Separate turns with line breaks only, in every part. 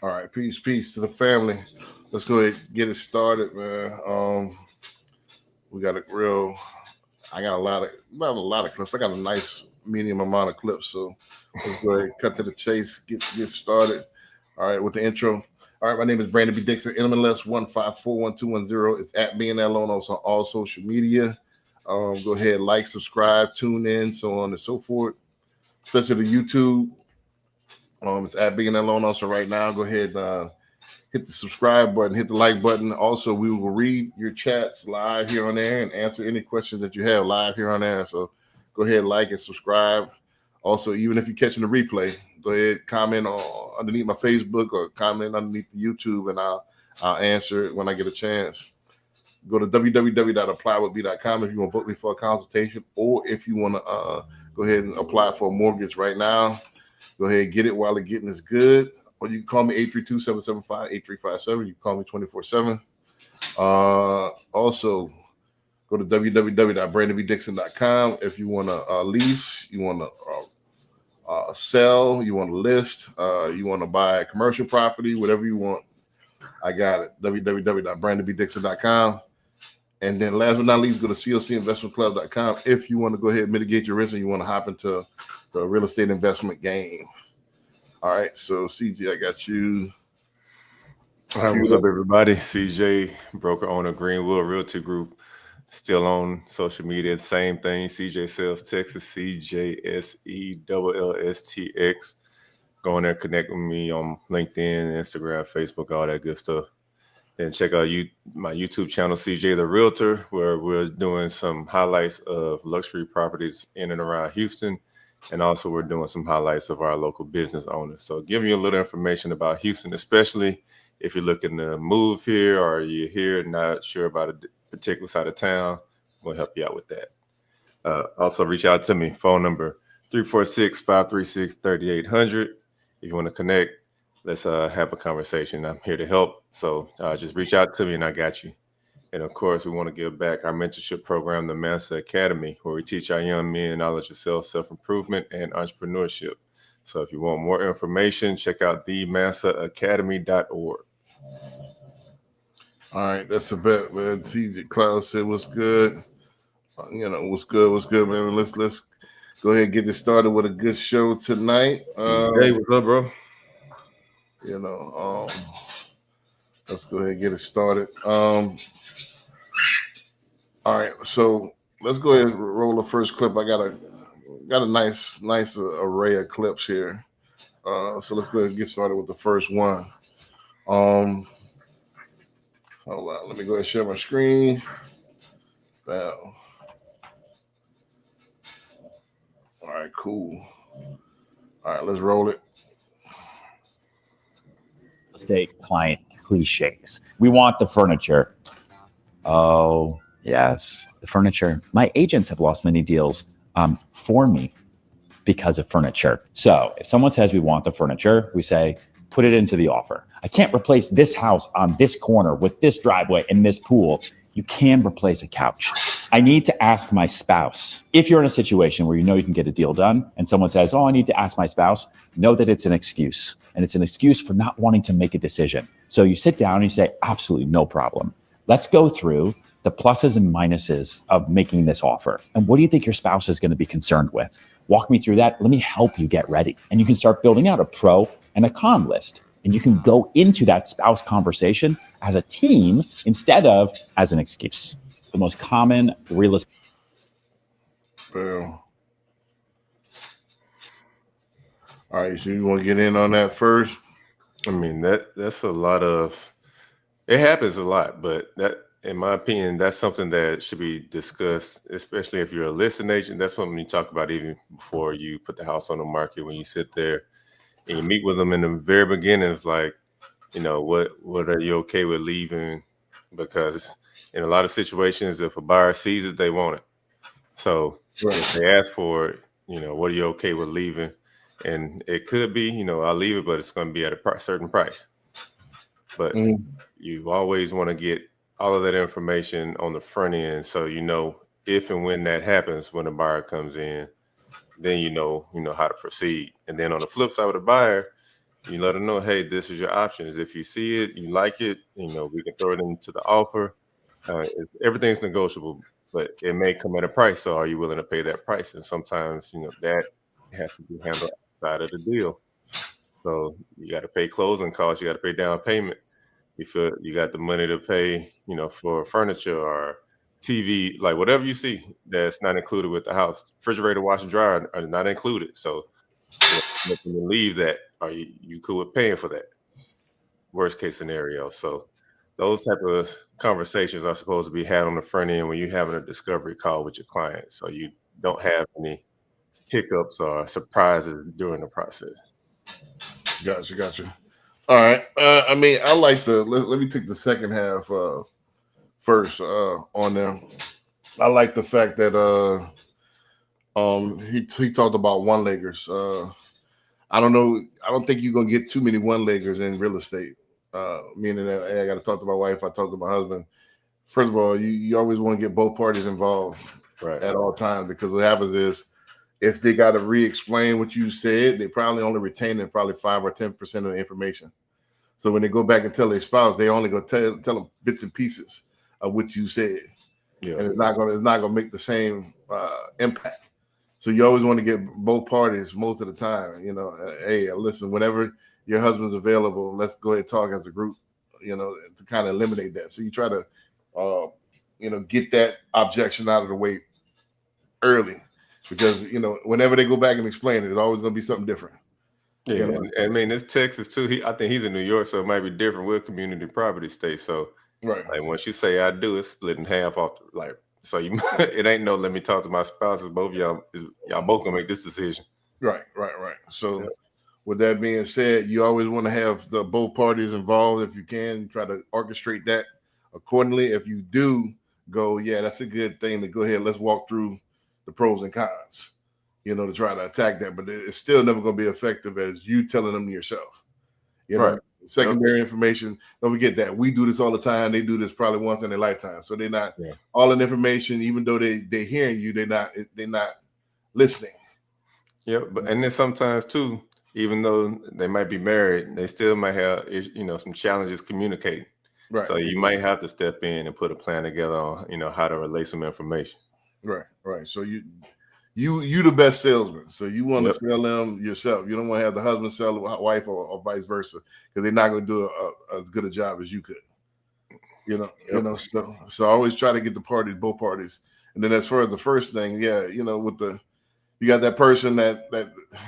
All right, peace to the family. Let's go ahead and get it started, man. We got a real. I got a lot of not a lot of clips. I got a nice medium amount of clips. So let's go ahead and cut to the chase. Get started. All right, with the intro. All right, my name is Brandon B. Dixon. NMLS 1541210. It's at BNL on all social media. Go ahead, like, subscribe, tune in, so on and so forth. Especially the YouTube. It's at BNL on also right now. Go ahead. Hit the subscribe button, hit the like button. Also, we will read your chats live here on there and answer any questions that you have live here on there. So go ahead, like and subscribe. Also, even if you're catching the replay, go ahead, comment underneath my Facebook or comment underneath the YouTube, and I'll answer it when I get a chance. Go to www.applywithb.com if you want to book me for a consultation, or if you want to go ahead and apply for a mortgage right now. Go ahead and get it while the getting is good. Or you can call me 832-775-8357. You can call me 24/7. Also, go to www.brandonbdixon.com if you want to lease, you want to sell, you want to list, you want to buy a commercial property, whatever you want. I got it. www.brandonbdixon.com. And then last but not least, go to cocinvestmentclub.com if you want to go ahead and mitigate your risk and you want to hop into the real estate investment game. All right, so CJ, I got you.
All right, what's up, everybody? CJ, broker owner, Greenwood Realty Group, still on social media. Same thing, CJ Sales Texas, CJSELLSTX. Go in there, connect with me on LinkedIn, Instagram, Facebook, all that good stuff. Then check out my YouTube channel, CJ the Realtor, where we're doing some highlights of luxury properties in and around Houston. And also we're doing some highlights of our local business owners. So giving you a little information about Houston, especially if you're looking to move here or you're here and not sure about a particular side of town, we'll help you out with that. Also reach out to me, phone number 346-536-3800. If you want to connect, let's have a conversation. I'm here to help. So just reach out to me and I got you. And of course, we want to give back our mentorship program, the Mensa Academy, where we teach our young men knowledge of self-improvement and entrepreneurship. So if you want more information, check out themensaacademy.org.
All right, that's a bet, man. TJ Cloud said, "What's good? What's good, man? Let's go ahead and get this started with a good show tonight."
Hey, what's up, bro?
Let's go ahead and get it started. All right, so let's go ahead and roll the first clip. I got a nice array of clips here. So let's go ahead and get started with the first one. Hold on, let me go ahead and share my screen. Wow. All right, cool. All right, let's roll it.
Estate client cliches. We want the furniture. Oh, yes, the furniture. My agents have lost many deals for me because of furniture. So if someone says we want the furniture, we say, put it into the offer. I can't replace this house on this corner with this driveway and this pool. You can replace a couch. I need to ask my spouse. If you're in a situation where you know you can get a deal done and someone says, oh, I need to ask my spouse, know that it's an excuse. And it's an excuse for not wanting to make a decision. So you sit down and you say, absolutely no problem. Let's go through the pluses and minuses of making this offer. And what do you think your spouse is going to be concerned with? Walk me through that. Let me help you get ready. And you can start building out a pro and a con list. And you can go into that spouse conversation as a team instead of as an excuse. The most common real estate.
All right, so you want to get in on that first?
I mean, that's a lot of, it happens a lot, but that, in my opinion, that's something that should be discussed, especially if you're a listing agent. That's something you talk about even before you put the house on the market. When you sit there and you meet with them in the very beginning, it's like, what are you okay with leaving? Because in a lot of situations, if a buyer sees it, they want it. So if they ask for it, what are you okay with leaving? And it could be, I'll leave it, but it's going to be at a certain price. But you always want to get all of that information on the front end, so if and when that happens, when the buyer comes in, then you know how to proceed. And then on the flip side with the buyer, You let them know, hey, this is your options. If you see it, you like it, we can throw it into the offer. Everything's negotiable, but it may come at a price. So are you willing to pay that price? And sometimes, that has to be handled outside of the deal. So you got to pay closing costs. You got to pay down payment. You feel you got the money to pay, for furniture or TV, like whatever you see that's not included with the house. Refrigerator, washer, dryer are not included. So nothing to leave that. Are you cool with paying for that? Worst case scenario. So those type of conversations are supposed to be had on the front end when you're having a discovery call with your client, so you don't have any hiccups or surprises during the process.
Gotcha. All right. I mean, I like let me take the second half first on there. I like the fact that he talked about one leggers. I don't know. I don't think you're gonna get too many one leggers in real estate. Meaning that, hey, I got to talk to my wife. I talk to my husband. First of all, you always want to get both parties involved at all times, because what happens is, if they got to re-explain what you said, they probably only retaining probably 5 or 10% of the information. So when they go back and tell their spouse, they only go tell them bits and pieces of what you said, and it's not gonna make the same impact. So you always want to get both parties most of the time. Hey, listen, whenever your husband's available, let's go ahead and talk as a group. To kind of eliminate that. So you try to, get that objection out of the way early, because whenever they go back and explain it, it's always going to be something different.
Yeah, and I mean, it's Texas too. I think he's in New York, so it might be different. We're a community property state, so
right.
Like once you say I do, it's split in half off. So it ain't no let me talk to my spouses. Both y'all both gonna make this decision.
Right. So with that being said, you always want to have the both parties involved if you can. Try to orchestrate that accordingly. If you do go, yeah, that's a good thing to go ahead. Let's walk through the pros and cons, to try to attack that. But it's still never going to be effective as you telling them yourself.
Right.
Secondary information. Don't forget that we do this all the time. They do this probably once in their lifetime. So they're not all the information, even though they're hearing you, they're not listening.
Yeah, and then sometimes too, even though they might be married, they still might have some challenges communicating.
Right.
So you might have to step in and put a plan together on how to relay some information.
Right. So you the best salesman. So you want to sell them yourself. You don't want to have the husband sell the wife or vice versa, because they're not going to do as good a job as you could. So I always try to get both parties. And then as far as the first thing, you got that person that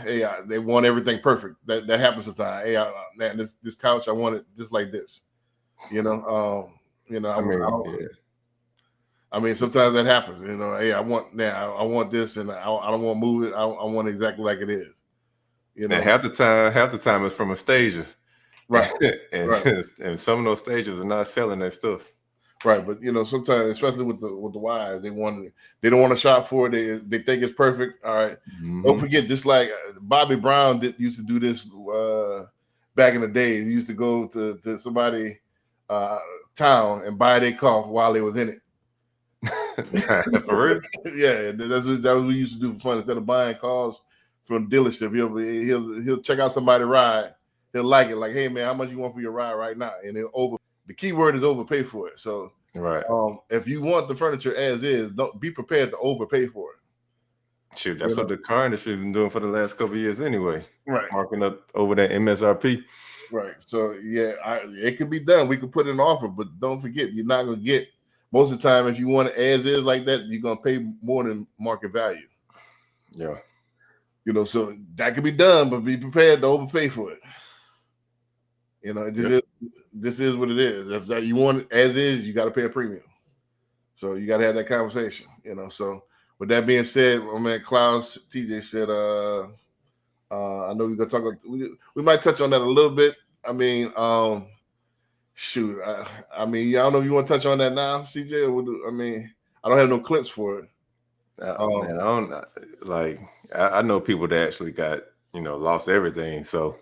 hey, they want everything perfect. That happens sometimes. Hey, man, this couch, I want it just like this. I mean, sometimes that happens. Hey, I want this, and I don't want to move it. I want it exactly like it is.
And half the time it's from a stager,
right?
and some of those stagers are not selling that stuff.
Right, but sometimes, especially with the wives, they don't want to shop for it. They think it's perfect. All right. Mm-hmm. Don't forget, just like Bobby Brown used to do this back in the day. He used to go to somebody town and buy their car while they was in it.
For real?
Yeah, that was what we used to do for fun. Instead of buying cars from the dealership, he'll check out somebody's ride. He'll like it, like, hey man, how much you want for your ride right now? And the key word is overpay for it. So if you want the furniture as is, don't be prepared to overpay for it.
Shoot, that's what the car industry has been doing for the last couple of years anyway.
Right.
Marking up over that MSRP.
Right. So it can be done. We can put an offer, but don't forget, you're not gonna get, most of the time, if you want it as is like that, you're gonna pay more than market value.
Yeah.
So that can be done, but be prepared to overpay for it. This is what it is. If that you want it as is, you got to pay a premium. So you got to have that conversation. So with that being said, my man Klaus TJ said, I know we're gonna talk about. We might touch on that a little bit. I mean, shoot. I mean, I don't know if you want to touch on that now, CJ. I don't have no clips for it.
Man, I know people that actually got lost everything. So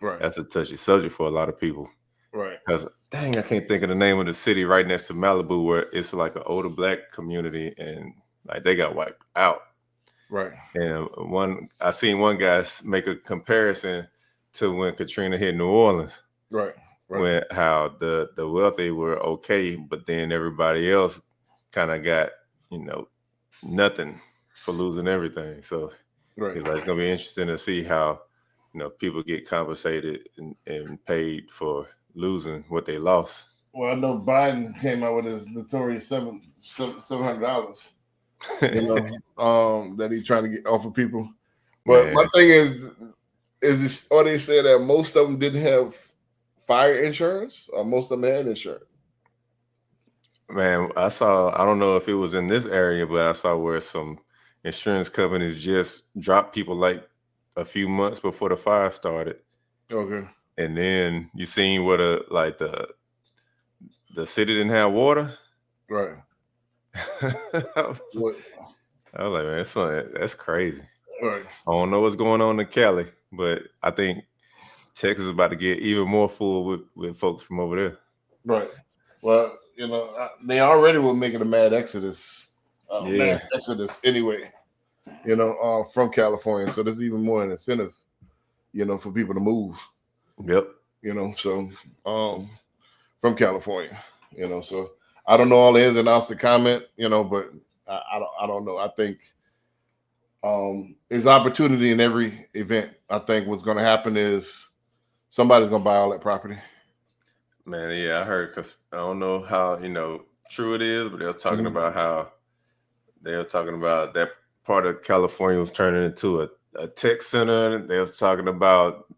that's a touchy subject for a lot of people.
Right.
Because dang, I can't think of the name of the city right next to Malibu where it's like an older black community and like they got wiped out.
Right.
And I seen one guy make a comparison to when Katrina hit New Orleans.
Right.
When how the wealthy were okay, but then everybody else kind of got, nothing for losing everything. So it's gonna be interesting to see how people get compensated and paid for losing what they lost.
Well, I know Biden came out with his notorious $700, that he's trying to get off of people. But my thing is this, or they say that most of them didn't have fire insurance, or most of them had insurance.
Man, I don't know if it was in this area, but I saw where some insurance companies just dropped people like a few months before the fire started.
Okay.
And then you seen what the city didn't have water.
Right.
I was like, man, that's crazy.
Right.
I don't know what's going on in Cali, but I think Texas is about to get even more full with folks from over there.
Right. Well, they already were making a mad exodus. Mass exodus anyway, from California. So there's even more an incentive, for people to move.
Yep.
So from California, so I don't know all the ins and outs to comment, but I don't know. I think there's opportunity in every event. I think what's going to happen is somebody's going to buy all that property.
Man, yeah, I heard, because I don't know how true it is, but they was talking about how that part of California was turning into a tech center. They was talking about,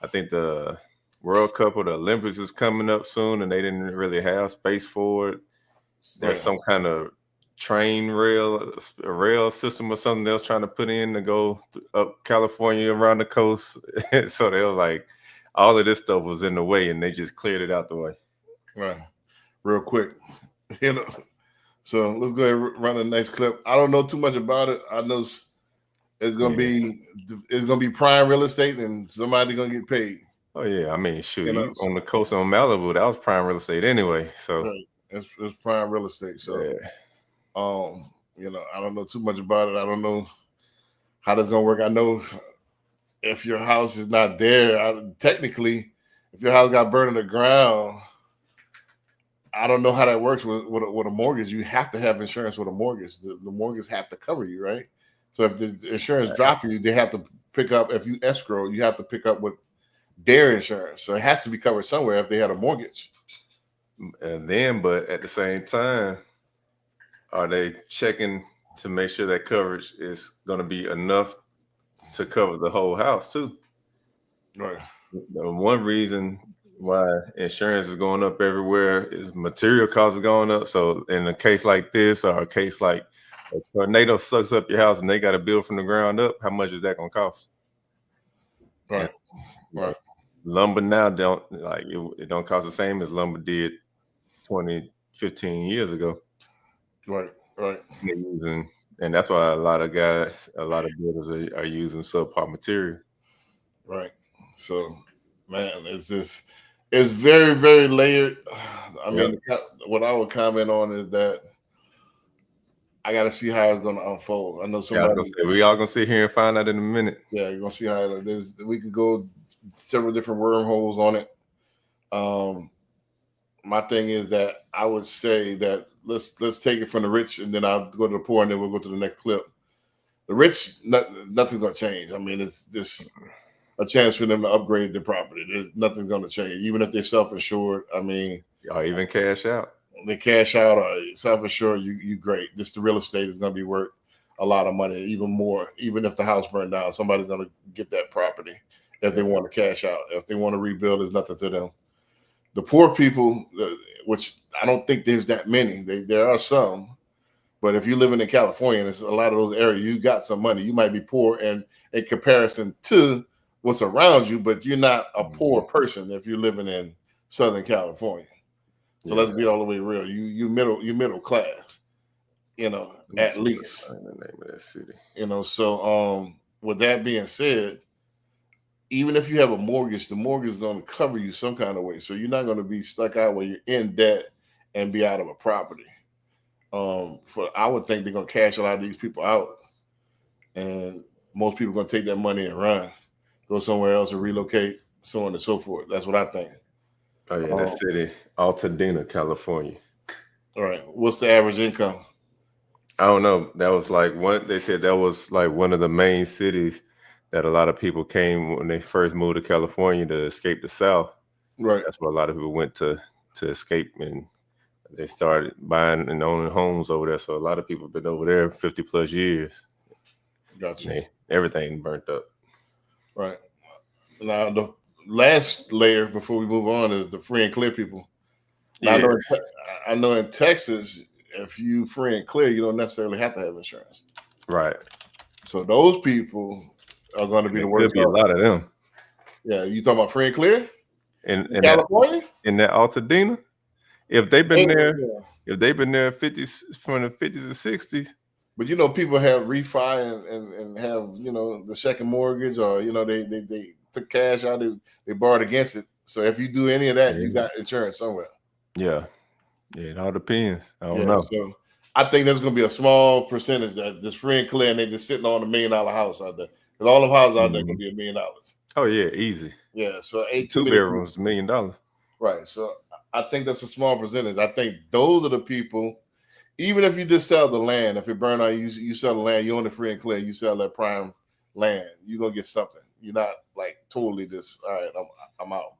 I think the World Cup or the Olympics is coming up soon, and they didn't really have space for it. There's some kind of rail system or something they was trying to put in to go up California around the coast. So they were like, all of this stuff was in the way, and they just cleared it out the way.
Right. Real quick. So let's go ahead and run a nice clip. I don't know too much about it. I know it's gonna be prime real estate, and somebody's gonna get paid.
Oh yeah, I mean, shoot, on the coast on Malibu, that was prime real estate anyway. So
it's prime real estate. So I don't know too much about it. I don't know how that's gonna work. I know if your house is not there, technically, if your house got burned in the ground, I don't know how that works with a mortgage. You have to have insurance with a mortgage. The mortgage have to cover you, right? So if the insurance drop you, they have to pick up. If you escrow, you have to pick up with their insurance. So it has to be covered somewhere if they had a mortgage.
And then, but at the same time, are they checking to make sure that coverage is going to be enough to cover the whole house too?
Right.
One reason why insurance is going up everywhere is material costs are going up. So in a case like this, or a case like a tornado sucks up your house and they got to build from the ground up, how much is that going to cost?
Right.
Right. Lumber now it don't cost the same as lumber did 20, 15 years ago.
Right.
And that's why a lot of builders are using subpar material.
Right. So, man, it's very, very layered. I mean, what I would comment on is that I got to see how it's going to unfold. I know
we all gonna sit here and find out in a minute.
Yeah, you're gonna see how it is. We could go several different wormholes on it. My thing is that I would say that let's take it from the rich, and then I'll go to the poor, and then we'll go to the next clip. The rich, nothing's gonna change. I mean, it's just a chance for them to upgrade their property. There's nothing's gonna change, even if they're self-insured. I mean,
or even cash out.
They cash out or self-insured. You great. This the real estate is gonna be worth a lot of money, even more. Even if the house burned down, somebody's gonna get that property if they want to cash out. If they want to rebuild, there's nothing to them. The poor people, which I don't think there's that many. There are some, but if you're living in California, it's a lot of those areas, you got some money. You might be poor in comparison to what's around you, but you're not a poor person if you're living in Southern California. So let's be all the way real. You middle class, at least.
In the name of that city.
So with that being said, even if you have a mortgage, the mortgage is going to cover you some kind of way. So you're not going to be stuck out where you're in debt and be out of a property. I would think they're going to cash a lot of these people out, and most people are going to take that money and run. go somewhere else or relocate, so on and so forth. That's what I think.
Oh yeah, that city, Altadena, California.
All right. What's the average income?
I don't know. That was like one. They said that was like one of the main cities that a lot of people came when they first moved to California to escape the South.
Right.
That's where a lot of people went to escape, and they started buying and owning homes over there. So a lot of people have been over there 50 plus years.
Gotcha.
Everything burnt up.
Right. Now the last layer before we move on is the free and clear people. Now,
Yeah.
I know in Texas, if you free and clear, you don't necessarily have to have insurance.
Right.
So those people are going to be the worst.
There'll be a lot of them.
Yeah, you talking about free and clear
In
California?
In that Altadena, if they've been there,
Yeah.
if they've been there 50s from the 50s and 60s.
But you know, people have refi and have, you know, the second mortgage, or you know, they took cash out, they borrowed against it. So if you do any of that, you got insurance somewhere.
Yeah. Yeah, it all depends. I don't know.
So I think there's going to be a small percentage that just free and clear, and they just sitting on $1 million house out there. Because all the houses out there going to be $1 million.
Oh yeah, easy.
Yeah, so
2 bedrooms, $1 million.
Right. So I think that's a small percentage. I think those are the people. Even if you just sell the land, if it burn out, you sell the land, you own the free and clear, you sell that prime land, you're gonna get something. You're not like totally just all right. I'm out.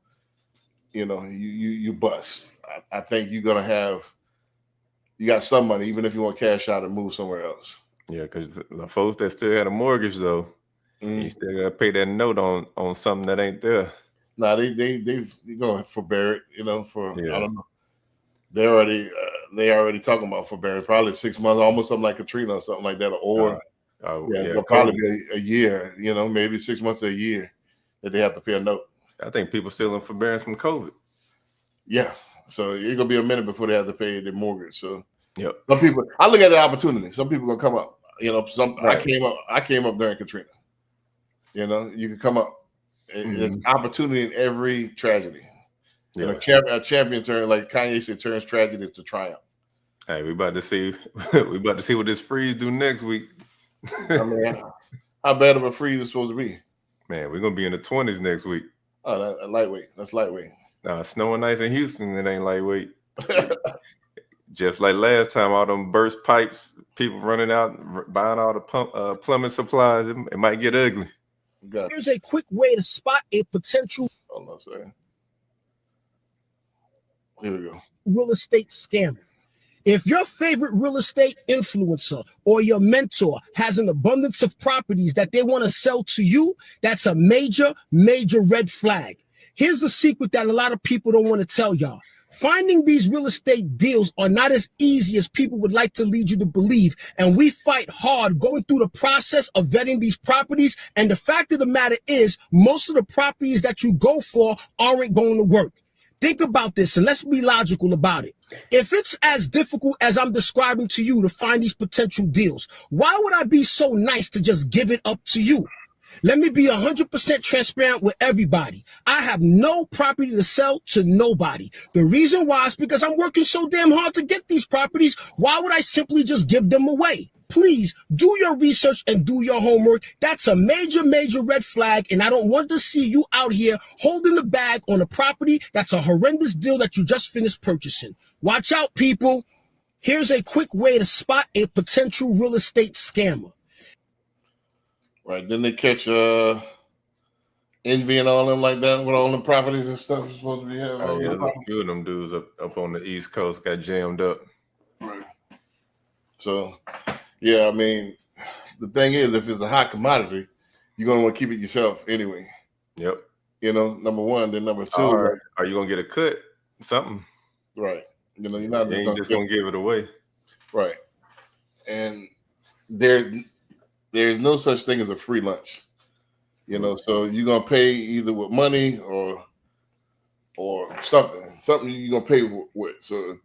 You know, you bust. I think you're gonna have. You got some money, even if you want cash out and move somewhere else.
Yeah, because the folks that still had a mortgage though, you still gotta pay that note on something that ain't there.
Now they've going forbear it. You know, for
Yeah.
I don't know. They already talking about forbearance, probably 6 months, almost something like Katrina or something like that, or it'll probably be a year. You know, maybe 6 months to a year that they have to pay a note.
I think people still in forbearance from COVID.
Yeah, so it's gonna be a minute before they have to pay their mortgage. So
yep.
Some people, I look at the opportunity. Some people gonna come up. You know,
Right.
I came up during Katrina. You know, you can come up. There's opportunity in every tragedy.
Yeah.
And a champion turn, like Kanye said, turns tragedy to triumph.
Hey, we about to see what this freeze do next week.
I mean, how bad of a freeze is supposed to be?
Man, we're gonna be in the 20s next week.
Oh, that's lightweight. That's lightweight.
Snow and ice in Houston, it ain't lightweight. Just like last time, all them burst pipes, people running out, buying all the plumbing supplies, it might get ugly.
Here's a quick way to spot a potential
Here we go.
real estate scammer. If your favorite real estate influencer or your mentor has an abundance of properties that they want to sell to you, that's a major, major red flag. Here's the secret that a lot of people don't want to tell y'all. Finding these real estate deals are not as easy as people would like to lead you to believe. And we fight hard going through the process of vetting these properties. And the fact of the matter is, most of the properties that you go for aren't going to work. Think about this and let's be logical about it. If it's as difficult as I'm describing to you to find these potential deals, why would I be so nice to just give it up to you? Let me be 100% transparent with everybody. I have no property to sell to nobody. The reason why is because I'm working so damn hard to get these properties. Why would I simply just give them away? Please do your research and do your homework. That's a major, major red flag. And I don't want to see you out here holding the bag on a property that's a horrendous deal that you just finished purchasing. Watch out, people. Here's a quick way to spot a potential real estate scammer.
Right. Then they catch Envy and all them like that with all the properties and stuff is supposed to be having.
Oh, yeah, a few of them dudes up on the East Coast got jammed up.
Right. So, yeah, I mean, the thing is, if it's a hot commodity, you're going to want to keep it yourself anyway.
Yep.
You know, number one. Then number two.
Are you going to get a cut? Something.
Right. You know, you're not
just going to give it away.
Right. And there's no such thing as a free lunch. You know, so you're going to pay either with money or something you're going to pay with. So,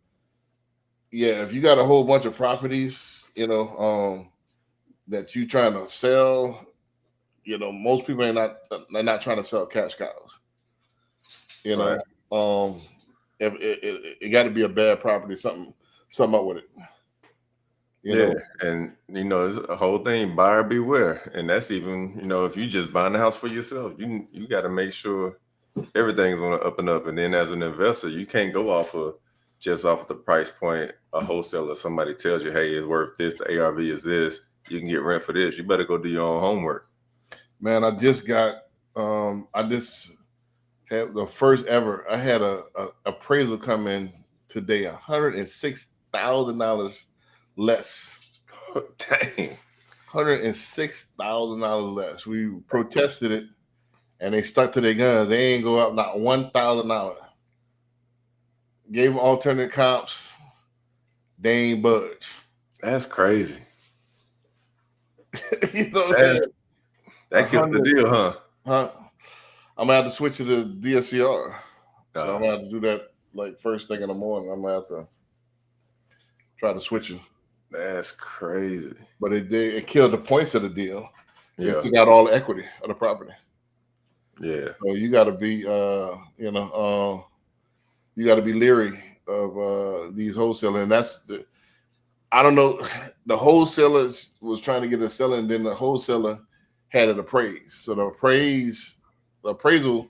yeah, if you got a whole bunch of properties, you know, that you trying to sell, you know, most people are not trying to sell cash cows. You know,
right.
If it got to be a bad property, something up with it. You know,
and it's a whole thing, buyer beware. And that's even, if you just buying a house for yourself, you got to make sure everything's on the up and up. And then as an investor, you can't go off of the price point. A wholesaler, somebody tells you, hey, it's worth this, the ARV is this, you can get rent for this. You better go do your own homework.
Man, I just had the first ever. I had a appraisal come in today, $106,000 less.
Dang.
$106,000 less. We protested it, and they stuck to their guns. They ain't go up not $1,000. Gave them alternate comps. They ain't budge.
That's crazy.
That
killed the deal, huh?
I'm gonna have to switch to the DSCR. So I'm gonna have to do that like first thing in the morning. I'm gonna have to try to switch it.
That's crazy.
But it killed the points of the deal.
Yeah.
It took out all the equity of the property.
Yeah.
So you got to be, you got to be leery of these wholesalers, and I don't know. The wholesaler was trying to get a seller, and then the wholesaler had it appraised. So the appraisal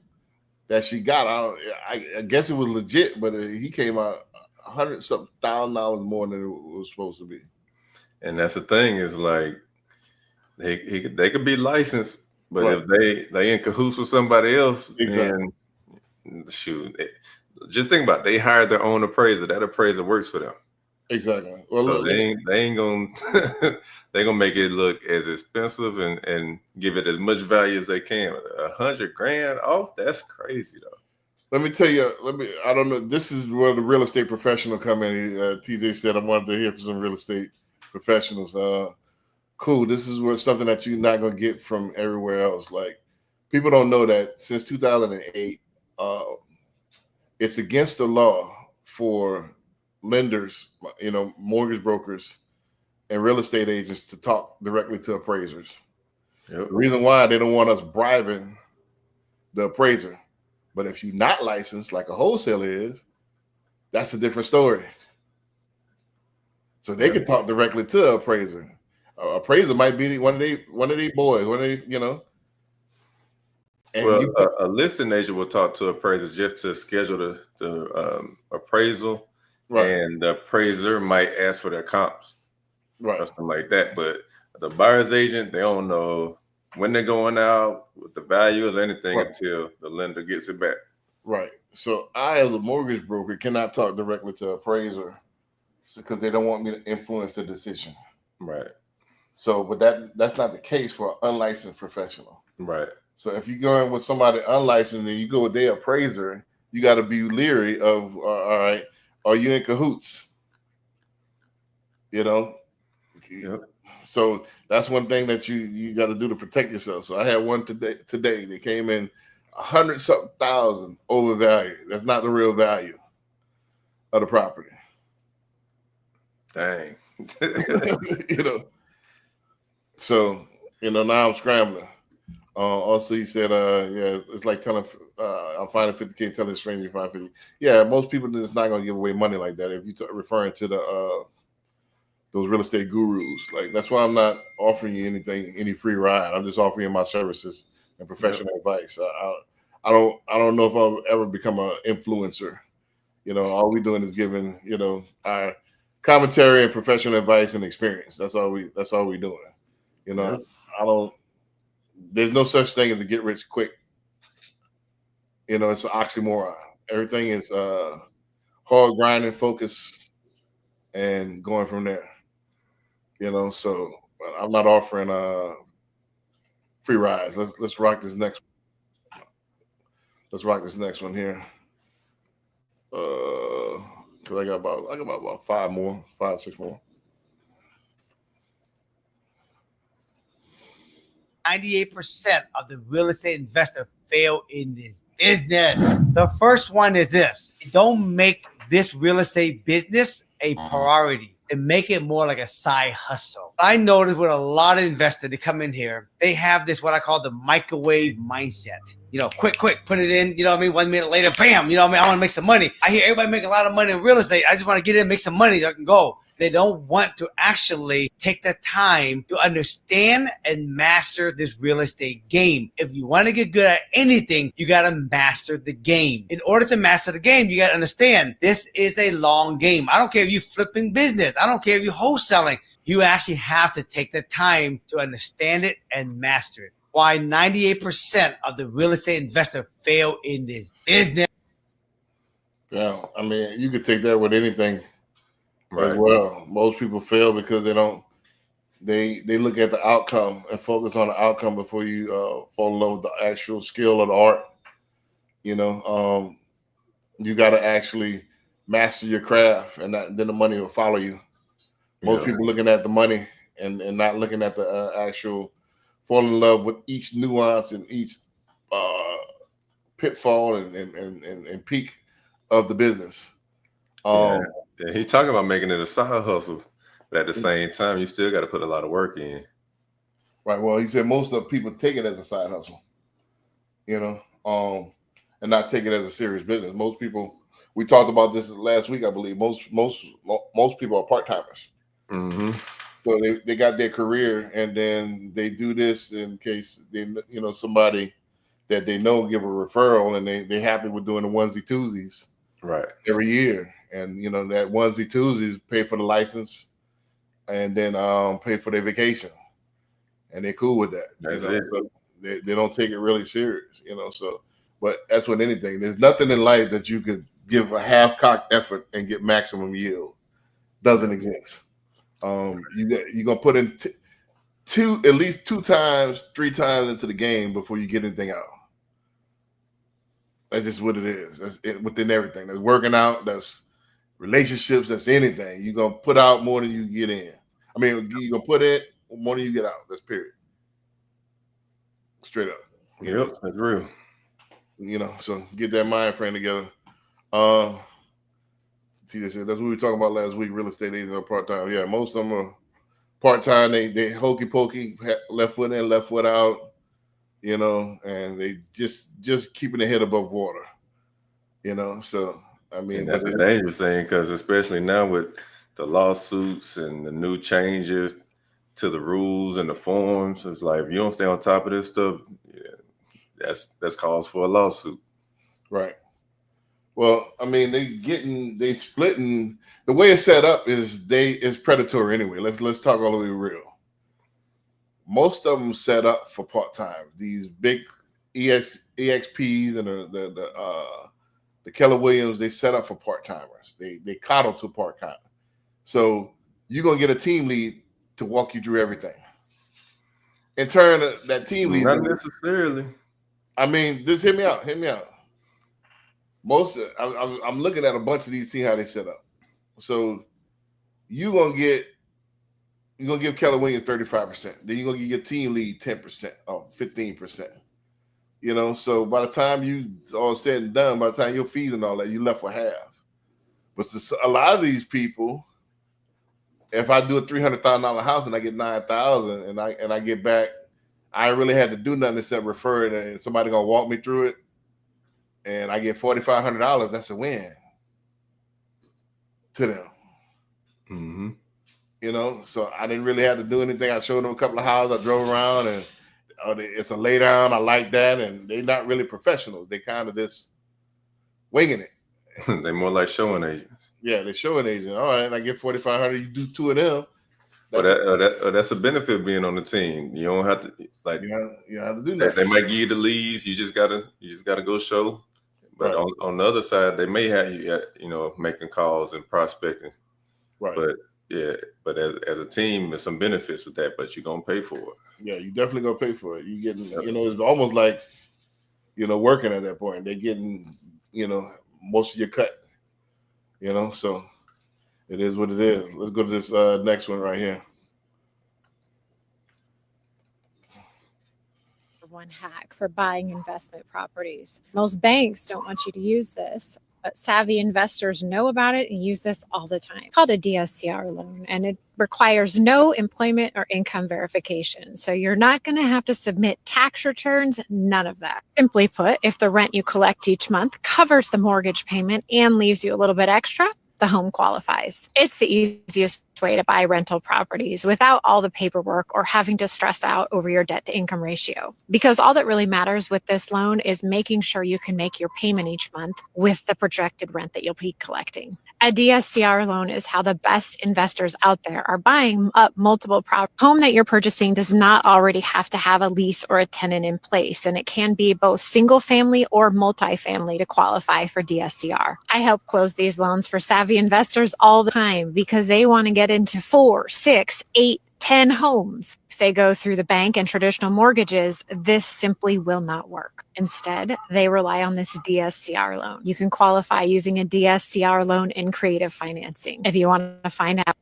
that she got, I guess it was legit, but he came out $100-something thousand more than it was supposed to be.
And that's the thing, is like they could be licensed, but
right.
if they in cahoots with somebody else,
exactly.
then shoot, just think about it. They hired their own appraiser. That appraiser works for them.
Exactly. Well,
so they ain't gonna they gonna make it look as expensive and give it as much value as they can. $100,000 off? That's crazy though.
Let me tell you. I don't know. This is where the real estate professional come in. TJ said I wanted to hear from some real estate professionals. Cool. This is something that you're not gonna get from everywhere else. Like, people don't know that since 2008, it's against the law for lenders, mortgage brokers, and real estate agents to talk directly to appraisers.
Yep.
The reason why, they don't want us bribing the appraiser. But if you're not licensed, like a wholesaler is, that's a different story. So they can talk directly to an appraiser. Appraiser might be one of these boys, And
a listing agent will talk to appraiser just to schedule the appraisal, right. And the appraiser might ask for their comps,
right,
or something like that. But the buyer's agent, they don't know when they're going out, what the value is, anything, right, until the lender gets it back.
Right. So I, as a mortgage broker, cannot talk directly to an appraiser because they don't want me to influence the decision.
Right.
So, but that's not the case for an unlicensed professional.
Right.
So if you go in with somebody unlicensed and you go with their appraiser, you got to be leery of, all right, are you in cahoots? Yep. So that's one thing that you got to do to protect yourself. So I had one today. They came in $100-something thousand overvalued. That's not the real value of the property.
Dang.
So now I'm scrambling. Also, he said, it's like telling, I'm finding $50K, telling a stranger you find $50. Yeah, most people is not going to give away money like that. If you're referring to those real estate gurus, like, that's why I'm not offering you any free ride. I'm just offering you my services and professional advice. I don't know if I'll ever become an influencer. All we doing is giving, our commentary and professional advice and experience. That's all we doing. There's no such thing as a get rich quick. It's an oxymoron. Everything is hard grinding, focus, and going from there. So I'm not offering free rides. Let's rock this next. Let's rock this next one here. Because I got about 5, 6 more.
98% of the real estate investor fail in this business. The first one is this: don't make this real estate business a priority and make it more like a side hustle. I noticed with a lot of investors, they come in here, they have this, what I call the microwave mindset. Quick, put it in, 1 minute later, bam, I want to make some money. I hear everybody making a lot of money in real estate. I just want to get in, make some money so I can go. They don't want to actually take the time to understand and master this real estate game. If you want to get good at anything, you got to master the game. In order to master the game, you got to understand this is a long game. I don't care if you're flipping business. I don't care if you're wholesaling. You actually have to take the time to understand it and master it. Why 98% of the real estate investor fail in this business.
Yeah, I mean, you could take that with anything
Right.
as well. Most people fail because they don't. They look at the outcome and focus on the outcome before you fall in love with the actual skill of the art. You know, you got to actually master your craft, and then the money will follow you. Most people looking at the money and not looking at the actual falling in love with each nuance and each pitfall and peak of the business.
Yeah, he talking about making it a side hustle, but at the same time, you still got to put a lot of work in.
Right. Well, he said most of the people take it as a side hustle, you know, and not take it as a serious business. Most people, we talked about this last week, I believe. Most people are part timers.
Mm-hmm.
So they got their career, and then they do this in case they, somebody that they know give a referral, and they happy with doing the onesie twosies
Right.
every year, and that onesie twosies pay for the license, and then pay for their vacation, and they're cool with that.
That's it.
So they don't take it really serious, So, but that's with anything. There's nothing in life that you could give a half-cocked effort and get maximum yield. Doesn't exist. You're gonna put in at least 2 times, 3 times into the game before you get anything out. That's just what it is. That's it, within everything. That's working out. That's relationships. That's anything. You're gonna put out more than you get in. I mean, you're gonna put in more than you get out. That's period. Straight up.
Yep, that's real.
So get that mind frame together. Tita said that's what we were talking about last week. Real estate agents are part time. Yeah, most of them are part time. They hokey pokey, left foot in, left foot out. And they just keeping their head above water. So I mean,
and that's a dangerous thing, because especially now with the lawsuits and the new changes to the rules and the forms, it's like if you don't stay on top of this stuff, that's cause for a lawsuit.
Right. Well, I mean, they splitting. The way it's set up is predatory anyway. Let's talk all the way real. Most of them set up for part time. These big EXPs and the Keller Williams, they set up for part timers. They coddle to part time. So you're gonna get a team lead to walk you through everything. In turn, that team lead,
not necessarily.
I mean, just hear me out. I'm looking at a bunch of these, see how they set up. So you're gonna give Keller Williams 35%. Then you're gonna give your team lead 10% or 15%. So by the time you all said and done, by the time your fees and all that, you left with half. But a lot of these people, if I do a $300,000 house and I get $9,000 and I get back, I really had to do nothing except refer it, and somebody gonna walk me through it, and I get $4,500. That's a win to them.
Mm-hmm.
So I didn't really have to do anything. I showed them a couple of houses. I drove around, and it's a lay down. I like that, and they're not really professionals. They kind of just winging it.
They're more like showing agents.
Yeah, they're showing agents. All right, I get $4,500. You do 2 of them.
That's a benefit of being on the team. You don't have to
you have to do that.
They might give you the leads. You just gotta go show. But
right.
on the other side, they may have you making calls and prospecting.
Right.
But as a team, there's some benefits with that. But you're gonna pay for it.
Yeah, you definitely gonna pay for it. You getting it's almost like working at that point. They're getting most of your cut. So. It is what it is. Let's go to this next one right here.
One hack for buying investment properties. Most banks don't want you to use this, but savvy investors know about it and use this all the time. It's called a DSCR loan, and it requires no employment or income verification. So you're not going to have to submit tax returns, none of that. Simply put, if the rent you collect each month covers the mortgage payment and leaves you a little bit extra, the home qualifies. It's the easiest way to buy rental properties without all the paperwork or having to stress out over your debt to income ratio. Because all that really matters with this loan is making sure you can make your payment each month with the projected rent that you'll be collecting. A DSCR loan is how the best investors out there are buying up multiple properties. Home that you're purchasing does not already have to have a lease or a tenant in place, and it can be both single family or multifamily to qualify for DSCR. I help close these loans for savvy investors all the time because they want to get into 4, 6, 8, 10 homes. If they go through the bank and traditional mortgages, this simply will not work. Instead, they rely on this DSCR loan. You can qualify using a DSCR loan in creative financing. If you want to find out.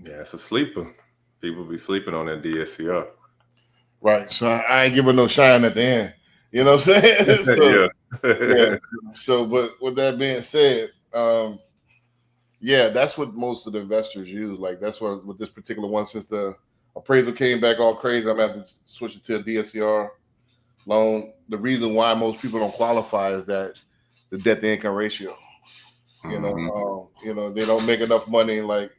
Yeah, it's a sleeper. People be sleeping on that DSCR.
Right. So I ain't giving no shine at the end. You know what I'm saying? So, yeah. So, but with that being said, yeah, that's what most of the investors use. Like that's what with this particular one, since the appraisal came back all crazy, I'm gonna have to switch it to a DSCR loan. The reason why most people don't qualify is that the debt to income ratio. You know, they don't make enough money like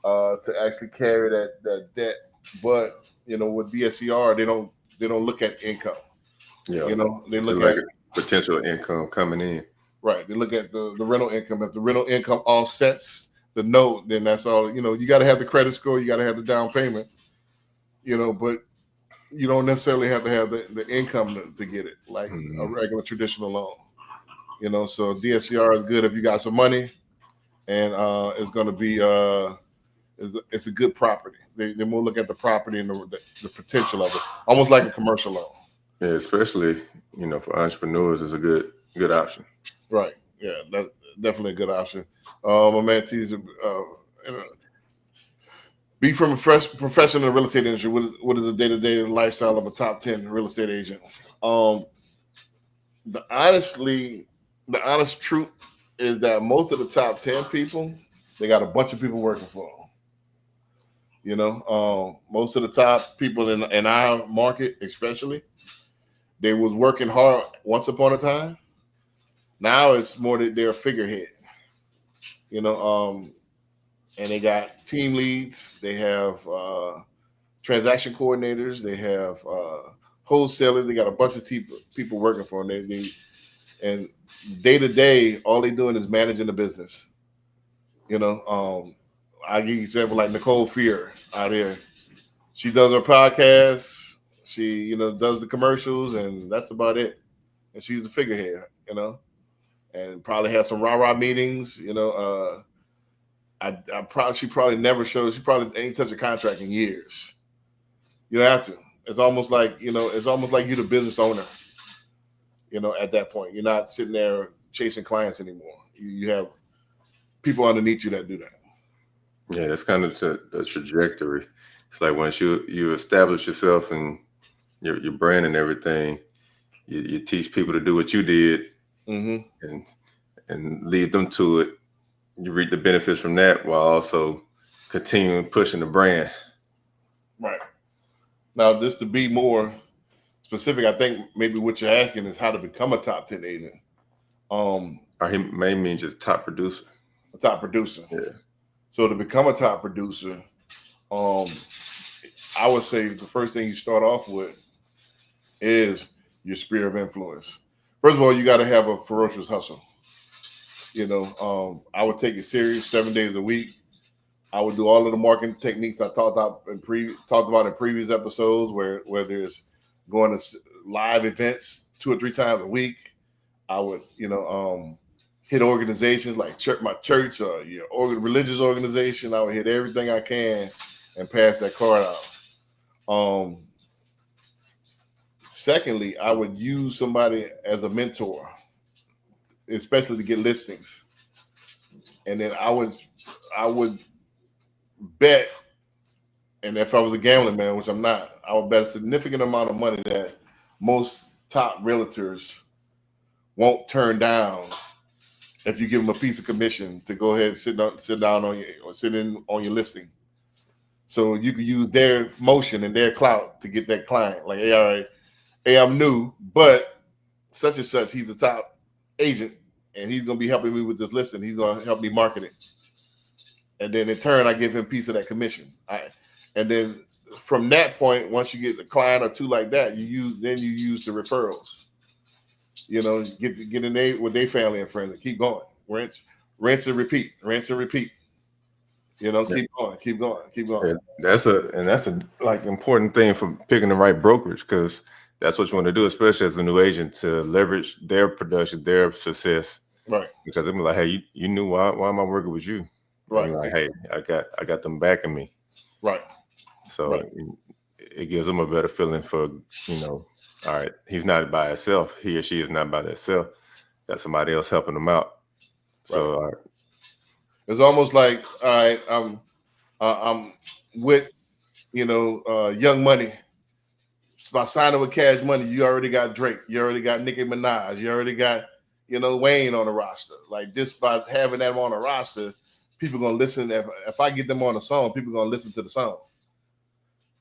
to actually carry that debt. But you know, with DSCR, they don't look at income.
Yeah,
you know, they look
like
at
potential income coming in.
Right. They look at the rental income. If the rental income offsets the note, then that's all. You know, you got to have the credit score. You got to have the down payment. You know, but you don't necessarily have to have the income to get it, like a regular traditional loan. You know, so DSCR is good if you got some money, and it's going to be it's a good property. They will look at the property and the potential of it, almost like a commercial loan.
Yeah, especially for entrepreneurs, is a good option.
Right. Yeah, that's definitely a good option. My man T's be from a professional in the real estate industry. What is the day-to-day lifestyle of a top 10 real estate agent? The honest truth is that most of the top 10 people, they got a bunch of people working for them. You know, most of the top people in our market, especially, they was working hard once upon a time. Now it's more that they're a figurehead, you know, and they got team leads, they have transaction coordinators, they have wholesalers, they got a bunch of people working for them. And day to day, all they're doing is managing the business. You know, I give you an example like Nicole Fear out here. She does her podcast, she does the commercials, and that's about it. And she's the figurehead, and probably have some rah-rah meetings. She probably never shows. She probably ain't touched a contract in years. You don't have to. It's almost like you're the business owner. At that point, you're not sitting there chasing clients anymore. You have people underneath you that do that.
Yeah, that's kind of the trajectory. It's like once you establish yourself and your brand and everything, you teach people to do what you did, and lead them to it. You reap the benefits from that while also continuing pushing the brand.
Right. Now, just to be more specific, I think maybe what you're asking is how to become a top 10 agent.
Or he may mean just top producer.
A top producer.
Yeah.
So to become a top producer, I would say the first thing you start off with is your sphere of influence. First of all, you got to have a ferocious hustle. I would take it serious 7 days a week. I would do all of the marketing techniques I talked about in previous episodes, where there's going to live events 2 or 3 times a week. I would, hit organizations like my church or religious organization. I would hit everything I can and pass that card out. Secondly, I would use somebody as a mentor, especially to get listings. And then I would bet, and if I was a gambling man, which I'm not, I would bet a significant amount of money that most top realtors won't turn down if you give them a piece of commission to go ahead and sit in on your listing. So you can use their motion and their clout to get that client. Like, hey, all right, hey, I'm new, but such and such, he's a top agent, and he's gonna be helping me with this listing. He's gonna help me market it, and then in turn, I give him a piece of that commission. And then from that point, once you get a client or two like that, you use the referrals. You know, get in there with their family and friends and keep going. Rinse and repeat. Rinse and repeat. You know, keep going.
Yeah, that's a like important thing for picking the right brokerage, because that's what you want to do, especially as a new agent, to leverage their production, their success.
Right.
Because they'll be like, hey, you knew why am I working with you?
Right.
And you're like, hey, I got them backing me.
Right.
So it gives them a better feeling for, all right, he's not by himself. He or she is not by themselves. Got somebody else helping them out. So
right. It's almost like, all right, I'm with, Young Money. By signing with Cash Money, you already got Drake. You already got Nicki Minaj. You already got, Wayne on the roster. Like, just by having them on the roster, people going to listen. If I get them on a song, people going to listen to the song.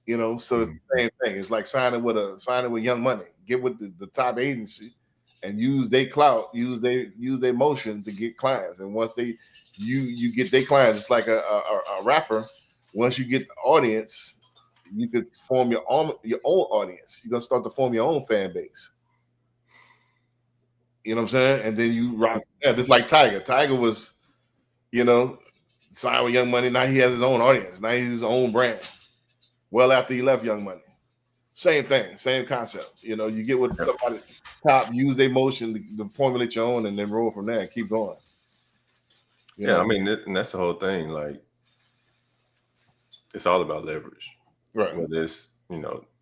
So it's the same thing. It's like signing with Young Money. Get with the top agency and use their clout, use their motion to get clients. And once you get their clients, it's like a rapper. Once you get the audience, you could form your own audience. You're gonna start to form your own fan base. You know what I'm saying? And then you rock. Yeah, just like Tiger. Tiger was, signed with Young Money. Now he has his own audience. Now he's his own brand. Well, after he left Young Money, same thing, same concept. You get with somebody top, use their motion to formulate your own, and then roll from there and keep going.
I mean, and that's the whole thing. Like, it's all about leverage.
Right.
Whether it's,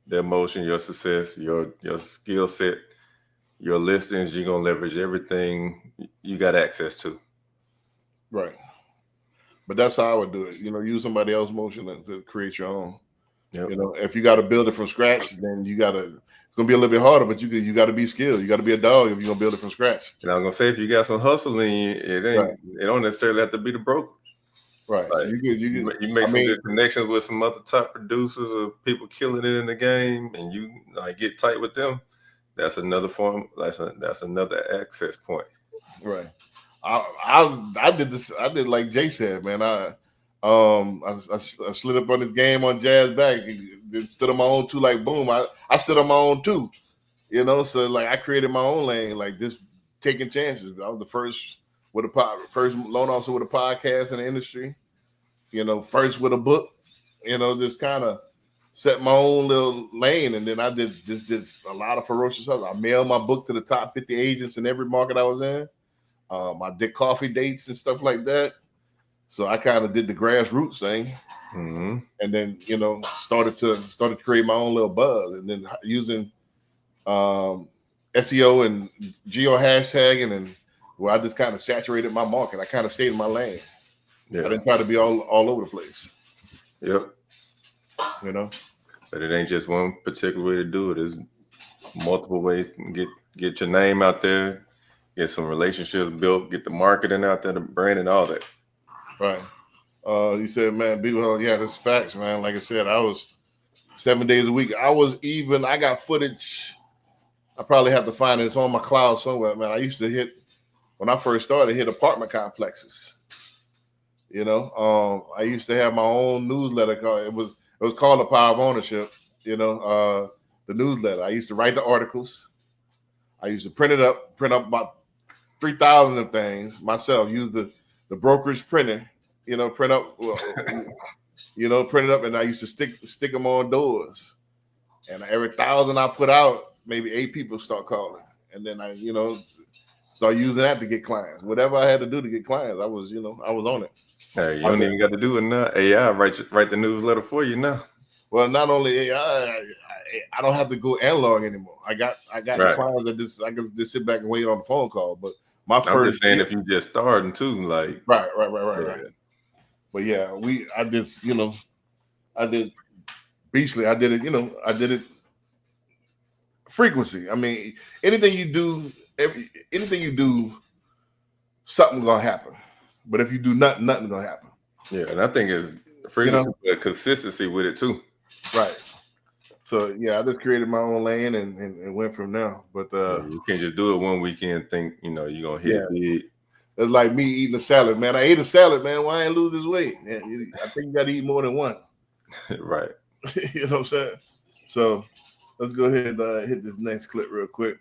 their motion, your success, your skill set, your listings, you're going to leverage everything you got access to.
Right. But that's how I would do it. Use somebody else's motion to create your own. Yep. If you got to build it from scratch, then it's going to be a little bit harder, but you got to be skilled. You got to be a dog if you're going to build it from scratch.
And I was going to say, if you got some hustle in you, it don't necessarily have to be the broker.
Right.
Like, you make some good connections with some other top producers or people killing it in the game, and you get tight with them. That's another form. That's another access point.
Right. I did this. I did like Jay said, man. I slid up on this game on Jazz back. Then stood on my own too. Like boom, I stood on my own too. So like I created my own lane, like just taking chances. I was the first first loan officer with a podcast in the industry. First with a book. Just kind of set my own little lane, and then I did a lot of ferocious hustle. I mailed my book to the top 50 agents in every market I was in. I did coffee dates and stuff like that. So I kind of did the grassroots thing, and then started to create my own little buzz, and then using SEO and geo hashtagging, and where I just kind of saturated my market. I kind of stayed in my lane. Yeah. I didn't try to be all over the place.
Yep. But it ain't just one particular way to do it. There's multiple ways to get your name out there, get some relationships built, get the marketing out there, the brand, and all that.
Right. You said, man, that's facts, man. Like I said, I was 7 days a week. I got footage. I probably have to find it. It's on my cloud somewhere, man. I used to when I first started, hit apartment complexes. I used to have my own newsletter called, it was called The Power of Ownership, the newsletter. I used to write the articles. I used to print up about 3,000 of things myself, use the brokerage printer, print up, print it up, and I used to stick them on doors. And every 1,000 I put out, maybe 8 people start calling. And then I, start using that to get clients. Whatever I had to do to get clients, I was on it.
Hey, you don't even got to do it now. AI write the newsletter for you now.
Well, not only AI, I don't have to go analog anymore. I got clients that I can just sit back and wait on the phone call. But
I'm just saying, if you just starting too, like
right. But yeah, I did beastly. I did it frequency. I mean, anything you do, something's gonna happen. But if you do nothing's gonna happen.
Yeah, and I think it's frequency, but consistency with it too.
Right. So yeah, I just created my own lane and went from there. But
You can't just do it one weekend. Think you're gonna hit
Yeah.
it big.
it's like me eating a salad, man. I ate a salad, man. Why I ain't lose this weight? Man, I think you got to eat more than one.
Right.
You know what I'm saying? So let's go ahead and hit this next clip real quick.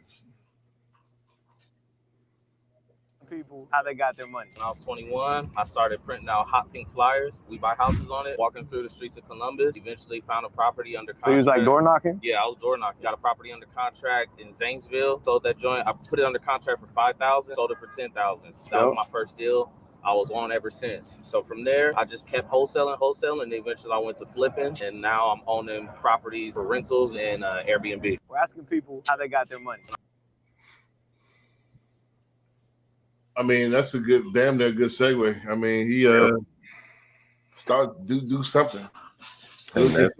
People how they got their money. When I was 21, I started printing out hot pink flyers. We buy houses on it, walking through the streets of Columbus. Eventually found a property under contract.
So you was like door knocking?
Yeah, I was door knocking. Got a property under contract in Zanesville. Sold that joint. I put it under contract for $5,000. Sold it for $10,000. That was my first deal. I was on ever since. So from there, I just kept wholesaling, and eventually I went to flipping, and now I'm owning properties for rentals and Airbnb.
We're asking people how they got their money.
I mean, that's a damn near good segue. I mean, he start do something.
And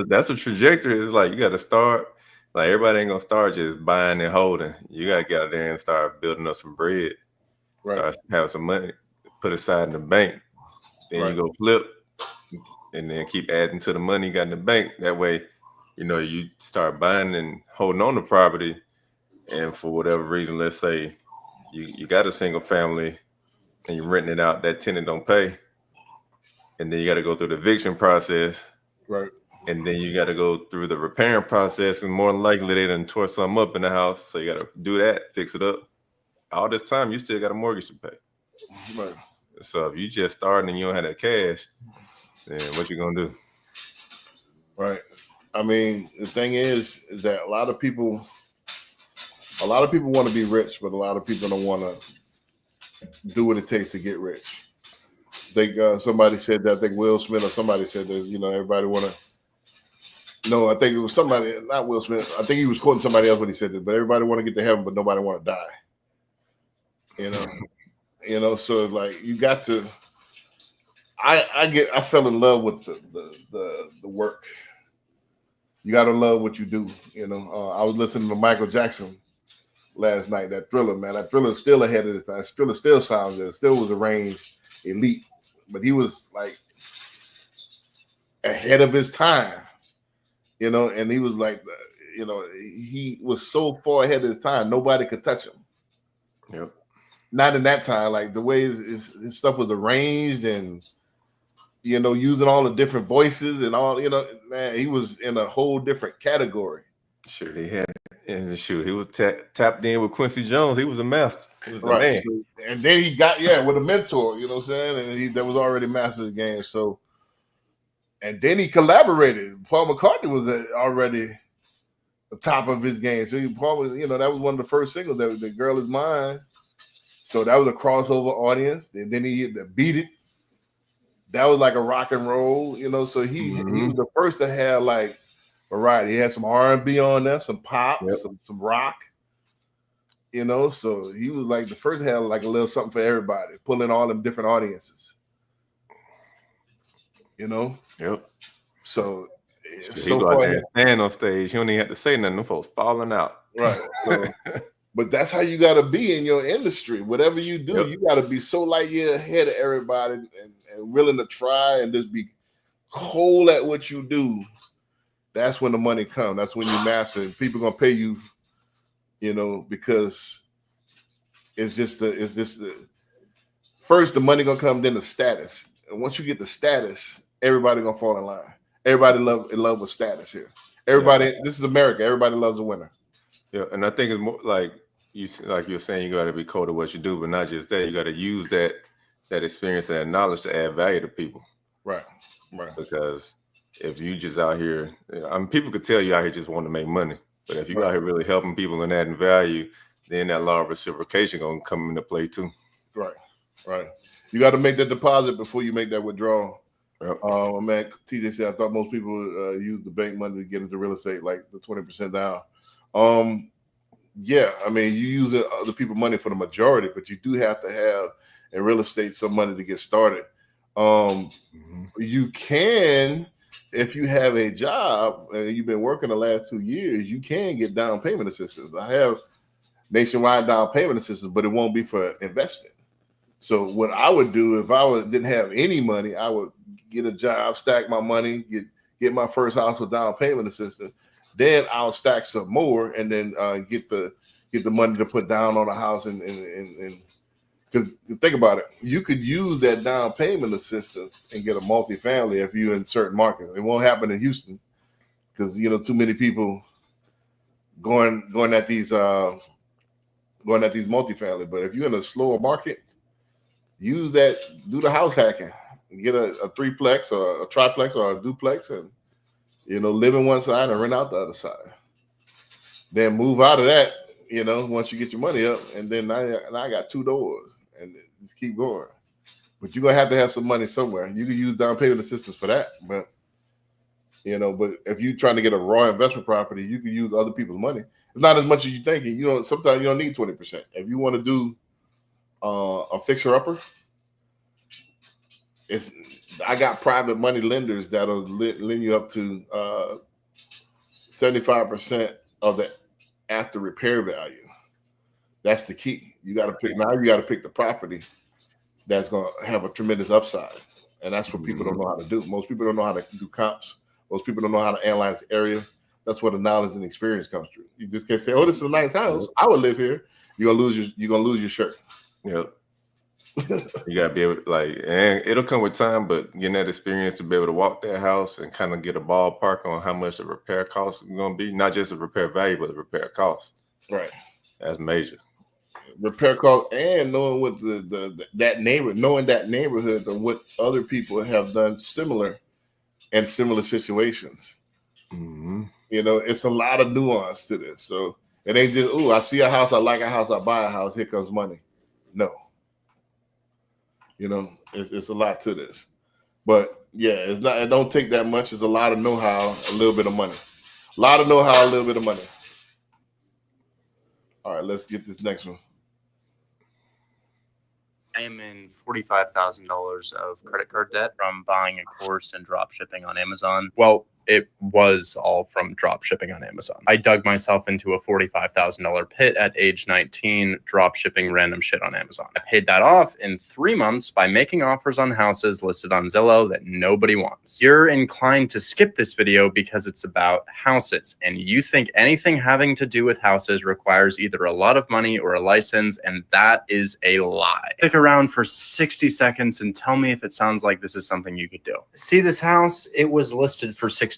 that's a trajectory. It's like you got to start. Like everybody ain't gonna start just buying and holding. You gotta get out there and start building up some bread.
Right.
Start have some money put aside in the bank. Then you go flip, and then keep adding to the money you got in the bank. That way, you start buying and holding on to property. And for whatever reason, let's say you got a single family and you're renting it out, that tenant don't pay. And then you got to go through the eviction process.
Right.
And then you got to go through the repairing process. And more than likely, they done tore something up in the house. So you got to do that, fix it up. All this time, you still got a mortgage to pay.
Right.
So if you just starting and you don't have that cash, then what you going to do?
Right. I mean, the thing is that a lot of people want to be rich, but a lot of people don't want to do what it takes to get rich. I think somebody said that. I think Will Smith or somebody said that. Everybody want to. No, I think it was somebody, not Will Smith. I think he was quoting somebody else when he said this. But everybody want to get to heaven, but nobody want to die. So like you got to. I fell in love with the work. You got to love what you do. I was listening to Michael Jackson last night. That Thriller, man. That Thriller is still ahead of the time. Thriller still sounds good. Still was arranged elite, but he was like ahead of his time. And he was like, he was so far ahead of his time. Nobody could touch him.
Yep.
Not in that time. Like the way his stuff was arranged and. Using all the different voices and all, man, he was in a whole different category.
Sure, they had, and shoot, he was tapped in with Quincy Jones. He was a master. He was the man.
So, and then he got, with a mentor, you know what I'm saying? And that was already mastered the game. So, and then he collaborated. Paul McCartney was already the top of his game. So Paul was, that was one of the first singles, that The Girl Is Mine. So that was a crossover audience. And then he hit the Beat It. That was like a rock and roll, so he was the first to have like variety. He had some R&B on there, some pop, some rock, so he was like the first to have like a little something for everybody, pulling all them different audiences.
Yep.
So
he go out there and stand on stage. He don't even have to say nothing. Them folks falling out.
Right. So, but that's how you got to be in your industry. Whatever you do, you got to be so light year ahead of everybody and willing to try and just be cool at what you do. That's when the money comes. That's when you master. People gonna pay you, because it's just the first the money gonna come, then the status. And once you get the status, everybody gonna fall in line. Everybody in love with status here. Everybody, this is America. Everybody loves a winner.
Yeah, and I think it's more like you're saying, you got to be cold at what you do, but not just that. You got to use that experience and that knowledge to add value to people.
Right.
Because if you just out here, people could tell you out here just want to make money, but if you out here really helping people and adding value, then that law of reciprocation gonna come into play too.
Right. You got to make that deposit before you make that withdrawal.
Yep.
Man, TJ said I thought most people use the bank money to get into real estate, like the 20% down. Yeah, I mean, you use other people's money for the majority, but you do have to have in real estate some money to get started. You can, if you have a job and you've been working the last 2 years, you can get down payment assistance. I have nationwide down payment assistance, but it won't be for investing. So what I would do if I didn't have any money, I would get a job, stack my money, get my first house with down payment assistance. Then I'll stack some more and then get the money to put down on a house and because think about it, you could use that down payment assistance and get a multifamily if you're in certain markets. It won't happen in Houston because too many people going at these multifamily. But if you're in a slower market, use that, do the house hacking, get a threeplex or a triplex or a duplex, and live in one side and rent out the other side. Then move out of that, once you get your money up, and then now I got 2 doors, and just keep going. But you're gonna have some money somewhere. You can use down payment assistance for that, but but if you're trying to get a raw investment property, you can use other people's money. It's not as much as you think. Sometimes you don't need 20%. If you want to do a fixer upper, I got private money lenders that'll lend you up to 75% of the after repair value. That's the key. You got to pick the property that's going to have a tremendous upside, and that's what people don't know how to do. Most people don't know how to do comps. Most people don't know how to analyze the area. That's where the knowledge and experience comes through. You just can't say, "Oh, this is a nice house. I would live here." You're gonna lose your shirt.
Yep. You gotta be able and it'll come with time, but getting that experience to be able to walk that house and kind of get a ballpark on how much the repair cost is gonna be, not just the repair value, but the repair cost.
Right.
That's major.
Repair cost and knowing what that neighborhood and what other people have done similar situations.
Mm-hmm.
It's a lot of nuance to this. So it ain't just, I see a house, I like a house, I buy a house, here comes money. No. It's a lot to this. But yeah, it's not, it don't take that much. It's a lot of know-how, a little bit of money. A lot of know-how, a little bit of money. All right, let's get this next one.
I am in $45,000 of credit card debt from buying a course and drop shipping on Amazon. Well, it was all from drop shipping on Amazon. I dug myself into a $45,000 pit at age 19, drop shipping random shit on Amazon. I paid that off in 3 months by making offers on houses listed on Zillow that nobody wants. You're inclined to skip this video because it's about houses, and you think anything having to do with houses requires either a lot of money or a license, and that is a lie. Stick around for 60 seconds and tell me if it sounds like this is something you could do. See this house? It was listed for $65,000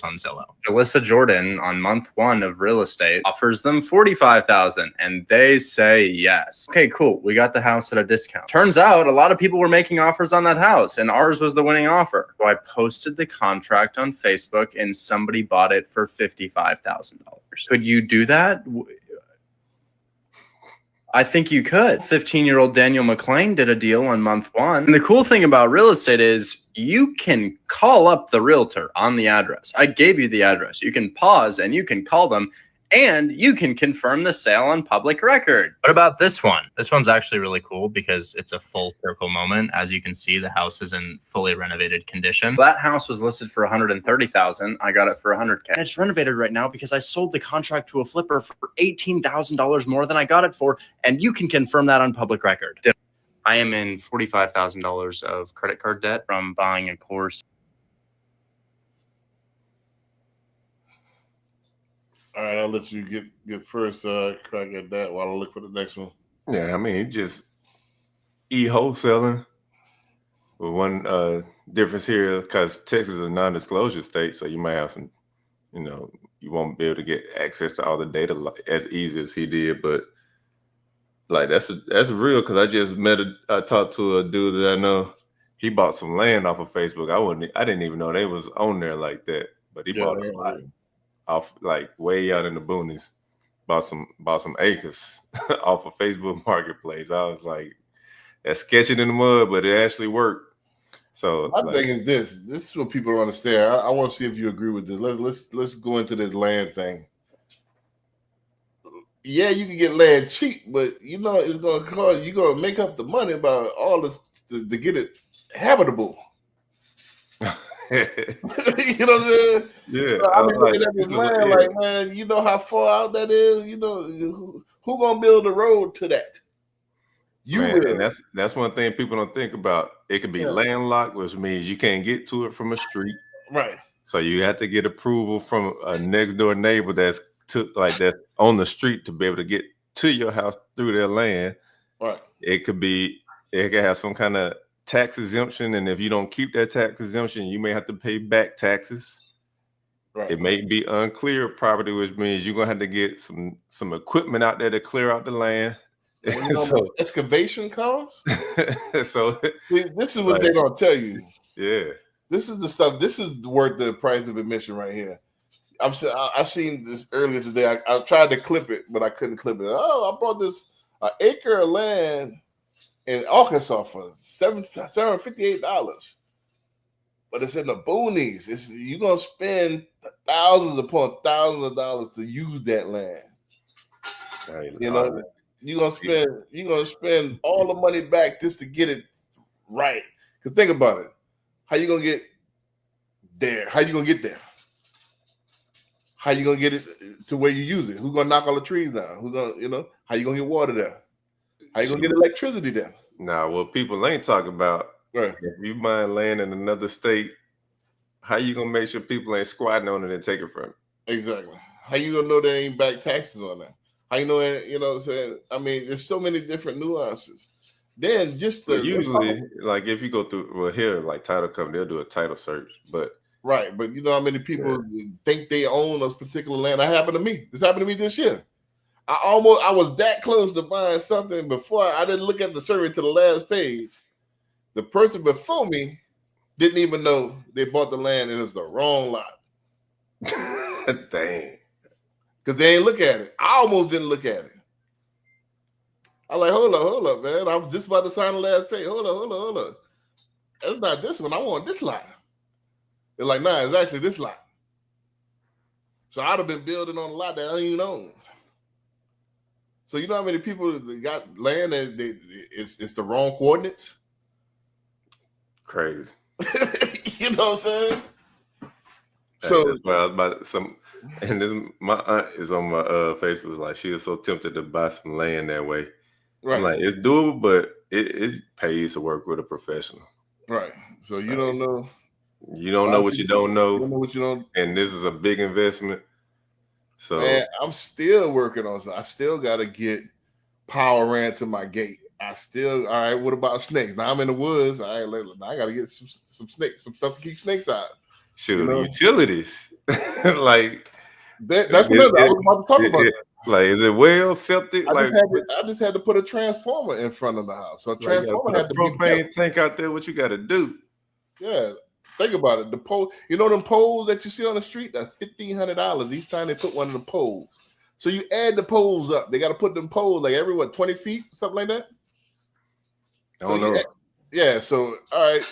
on Zillow. Alyssa Jordan on month 1 of real estate offers them $45,000 and they say yes. Okay, cool. We got the house at a discount. Turns out a lot of people were making offers on that house and ours was the winning offer. So I posted the contract on Facebook and somebody bought it for $55,000. Could you do that? I think you could. 15-year-old Daniel McClain did a deal on month 1. And the cool thing about real estate is you can call up the realtor on the address. I gave you the address. You can pause and you can call them and you can confirm the sale on public record. What about this one? This one's actually really cool because it's a full circle moment. As you can see, the house is in fully renovated condition. That house was listed for $130,000. I got it for $100K. And it's renovated right now because I sold the contract to a flipper for $18,000 more than I got it for. And you can confirm that on public record. I am in $45,000 of credit card debt from buying a course.
All right, I'll let you get first crack at that while I look for the next one.
Yeah, I mean, just e-wholesaling with one difference here, because Texas is a non-disclosure state, so you might have some, you won't be able to get access to all the data as easy as he did, but that's real, because I just I talked to a dude that I know. He bought some land off of Facebook. I didn't even know they was on there like that, but he bought a lot off, way out in the boonies. Bought some acres off of Facebook Marketplace. I was like, that's sketching in the mud, but it actually worked. So
my thing is this is what people don't understand. I want to see if you agree with this. Let's go into this land thing. Yeah, you can get land cheap, but it's gonna cost, you're gonna make up the money about all this to get it habitable. You know what I'm saying?
Yeah.
So I mean, looking at this land, like, man, you know how far out that is? Who gonna build a road to that? You will.
And that's one thing people don't think about. It could be landlocked, which means you can't get to it from a street.
Right.
So you have to get approval from a next door neighbor that's on the street to be able to get to your house through their land.
Right.
It could have some kind of tax exemption, and if you don't keep that tax exemption, you may have to pay back taxes.
Right.
It may be unclear property, which means you're gonna have to get some equipment out there to clear out the land.
Well, you know what excavation costs?
So
See, this is what they don't tell you.
Yeah.
This is the stuff. This is worth the price of admission right here. I seen this earlier today. I tried to clip it, but I couldn't clip it. Oh, I bought this acre of land in Arkansas for $758, but it's in the boonies. You're gonna spend thousands upon thousands of dollars to use that land. You know, you're gonna spend all the money back just to get it right. Because think about it. How you gonna get there? How you gonna get there? How you gonna get it to where you use it? Who's gonna knock all the trees down? Who's gonna, how you gonna get water there? How you gonna get electricity there?
Nah, what people ain't talking about,
right.
If you buying land in another state, how you gonna make sure people ain't squatting on it and take it from you?
Exactly. How you gonna know there ain't back taxes on that? How you know, what I'm saying? I mean, there's so many different nuances. Then just
usually, like if you go through, here, like title company, they'll do a title search, but
right. But you know how many people think they own a particular land? That happened to me. This happened to me this year. I was that close to buying something before I didn't look at the survey to the last page. The person before me didn't even know they bought the land and it was the wrong lot.
Dang.
Because they ain't look at it. I almost didn't look at it. I was like, hold up, man. I was just about to sign the last page. Hold up. That's not this one. I want this lot. They're like, nah, it's actually this lot. So I'd have been building on a lot that I don't even own. So you know how many people got land and it's the wrong coordinates?
Crazy.
You know what I'm saying?
So that's why I was about my aunt is on my Facebook. Like she was so tempted to buy some land that way. Right. I'm like, it's doable, but it pays to work with a professional.
Right. So you don't know.
You don't know what you don't know.
You don't know what you don't.
And this is a big investment. So
man, I'm still working on something. I still got to get power ran to my gate. All right, what about snakes? Now I'm in the woods. All right, I got to get some snakes, some stuff to keep snakes out.
Shoot, utilities. Like
that's what I was about to talk about.
Like, is it well septic?
I just had to put a transformer in front of the house. So a transformer had to be
propane tank out there. What you got to do?
Yeah, think about it. The pole, them poles that you see on the street, that's $1,500 each time they put one of the poles. So you add the poles up. They got to put them poles like every 20 feet, something like that.
I don't know.
Yeah. So all right,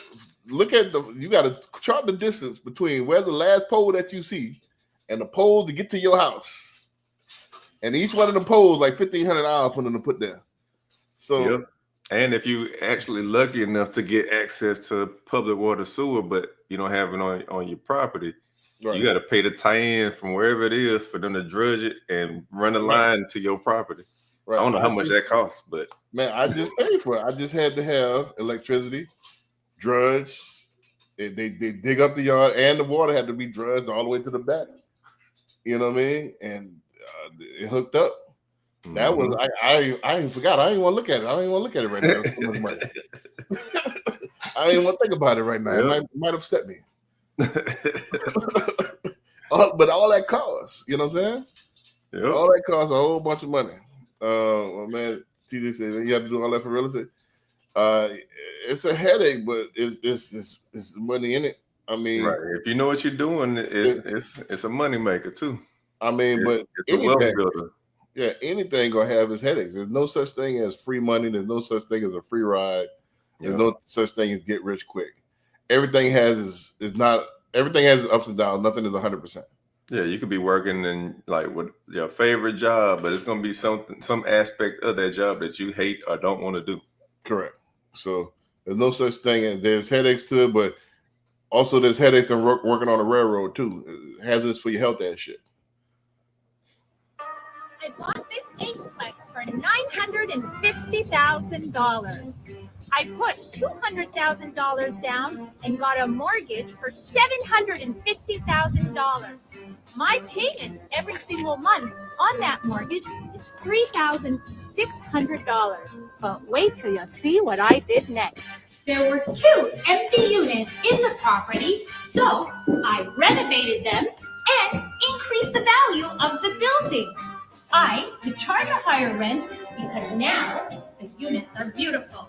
look at you got to chart the distance between where's the last pole that you see and the pole to get to your house. And each one of the poles like $1,500 for them to put there. So,
yep. And if you actually lucky enough to get access to public water sewer, but you don't have it on your property, right, you got to pay the tie-in from wherever it is for them to drudge it and run a line to your property. Right. I don't know how much that costs, but
man, I just paid for it. I just had to have electricity, drudge. They dig up the yard, and the water had to be drudged all the way to the back. You know what I mean? And it hooked up. That was I forgot. I didn't want to look at it. I didn't want to look at it right now. Too much money. I didn't want to think about it right now. Yep. It might upset me. But all that costs, you know what I'm saying? Yep. All that costs a whole bunch of money. Well, man, TJ said you have to do all that for real estate. It's a headache, but it's money in it. I mean,
right. If you know what you're doing, it's a money maker too.
I mean, but
it's a wealth builder.
Yeah, anything gonna have its headaches. There's no such thing as free money. There's no such thing as a free ride. There's no such thing as get rich quick. Everything has ups and downs. Nothing is 100%.
Yeah, you could be working in like with your favorite job, but it's gonna be some aspect of that job that you hate or don't want to do.
Correct. So there's no such thing as there's headaches to it, but also there's headaches in working on a railroad too. Hazardous for your health and shit.
I bought this eightplex for $950,000. I I put $200,000 down and got a mortgage for $750,000. My payment every single month on that mortgage is $3,600. But wait till you see what I did next. There were 2 empty units in the property, so I renovated them and increased the value of the building. I could charge a higher rent because now the units are beautiful.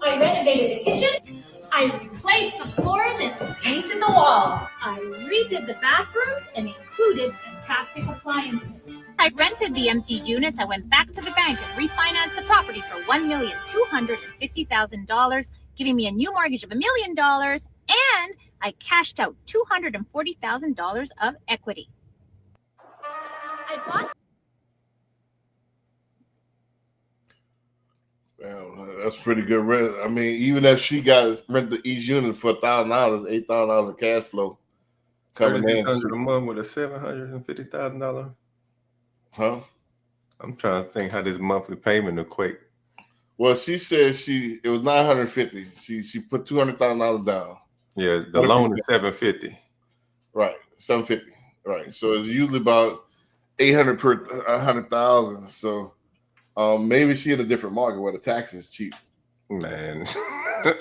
I renovated the kitchen, I replaced the floors and painted the walls. I redid the bathrooms and included fantastic appliances. I rented the empty units. I went back to the bank and refinanced the property for $1,250,000, giving me a new mortgage of $1 million, and I cashed out $240,000 of equity. I bought.
Damn, that's pretty good rent. I mean, even if she got rented each unit for $1,000, $8,000 of cash flow coming in.
$3,600 a month with a $750,000.
Huh?
I'm trying to think how this monthly payment equate.
Well, she said it was $950. She put $200,000 down.
Yeah, the loan is $750.
Right, $750. Right, so it's usually about $800 per $100,000. So maybe she in a different market where the tax is cheap.
Man,
I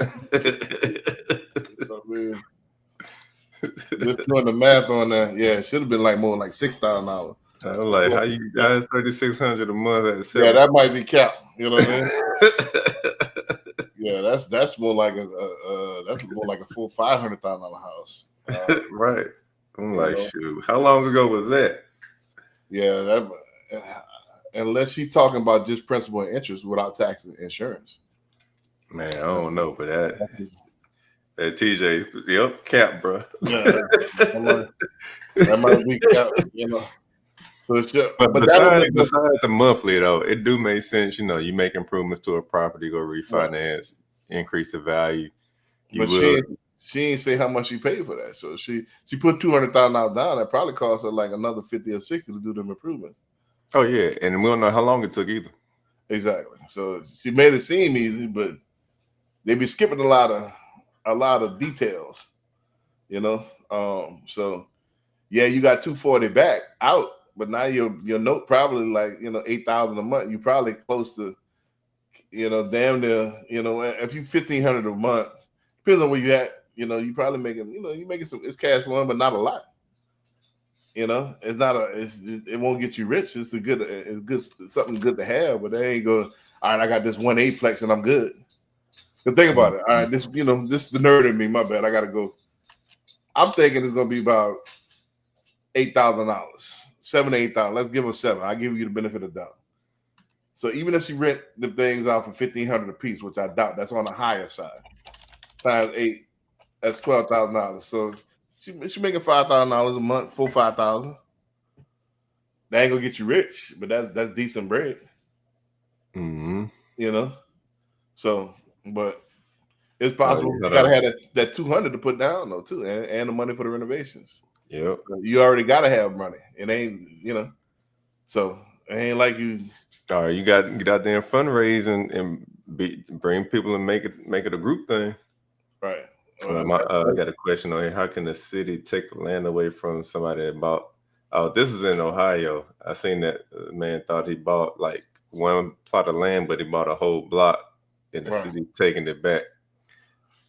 mean, just doing the math on that, yeah, it should have been like more like $6,000.
I'm like, how you guys $3,600 a month at $7?
Yeah, that might be cap. You know what I mean? Yeah, that's more like a full $500,000 house.
Right. I'm like, shoot, how long ago was that?
Yeah, that unless she's talking about just principal and interest without tax and insurance.
Man, I don't know, but that TJ, yep, cap, bro.
Yeah, that might be cap, you know. So
but besides the monthly though, it do make sense. You know, you make improvements to a property, go refinance, increase the value.
She ain't say how much she paid for that. So she put $200,000 down. That probably cost her like another 50 or 60 to do them improvements.
Oh yeah, and we don't know how long it took either.
Exactly. So she made it seem easy, but they be skipping a lot of details, you know. So yeah, you got 240 back out, but now your note probably like $8,000 a month. You probably close to damn near if you $1,500 a month, depends on where you at. You probably making you making some. It's cash flowing, but not a lot. It's not it won't get you rich. It's something good to have, but they ain't go. All right, I got this 1 8-plex and I'm good. But think about it. All right, this is the nerd in me. My bad. I gotta go. I'm thinking it's gonna be about $8,000, $7,000 to $8,000. Let's give her $7,000. I give you the benefit of the doubt. So even if she rent the things out for $1,500 a piece, which I doubt, that's on the higher side. Times 8, that's $12,000. So she making $5,000 a month, full $5,000. That ain't gonna get you rich, but that's decent bread.
Mm-hmm.
So, but it's possible. You gotta have that $200 to put down though too, and the money for the renovations.
Yep.
You already gotta have money. It ain't so it ain't like you.
All right, you got to get out there and fundraise and bring people and make it a group thing.
Right.
I got a question on here. How can the city take the land away from somebody that bought? Oh, this is in Ohio. I seen that man thought he bought like one plot of land, but he bought a whole block, and the city taking it back.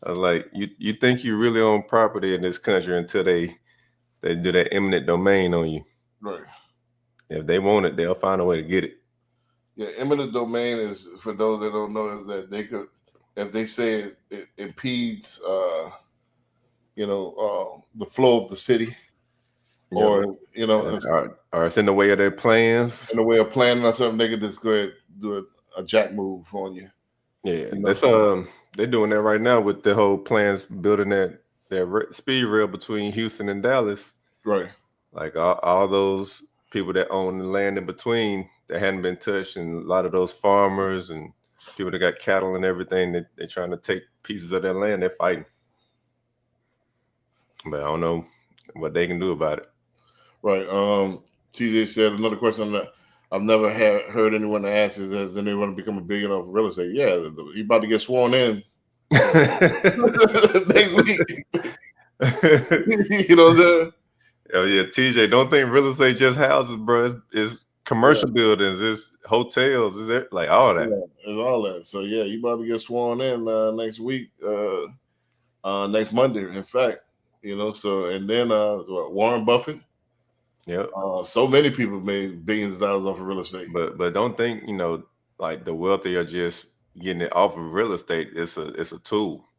I was like, you think you really own property in this country until they do that eminent domain on you. Right. If they want it, they'll find a way to get it.
Yeah, eminent domain is, for those that don't know, is that they could, if they say it impedes, the flow of the city, or
or it's in the way of their plans.
In the way of planning or something, they could just go ahead and do a jack move on you.
Yeah, that's they're doing that right now with the whole plans building that speed rail between Houston and Dallas.
Right.
Like all those people that own the land in between that hadn't been touched, and a lot of those farmers and people that got cattle and everything, they're trying to take pieces of their land. They're fighting. But I don't know what they can do about it.
Right. TJ said another question on that. I've never heard anyone ask, "Does anyone become a billionaire off of real estate?" Yeah, he about to get sworn in next week. You know what I'm saying?
Oh yeah, TJ. Don't think real estate just houses, bro. It's commercial buildings, it's hotels, is it like all that?
Yeah, it's all that. So yeah, he about to get sworn in next week, next Monday. In fact, you know. So and then Warren Buffett.
Yep.
So many people made billions of dollars off of real estate.
But don't think like the wealthy are just getting it off of real estate. It's a tool,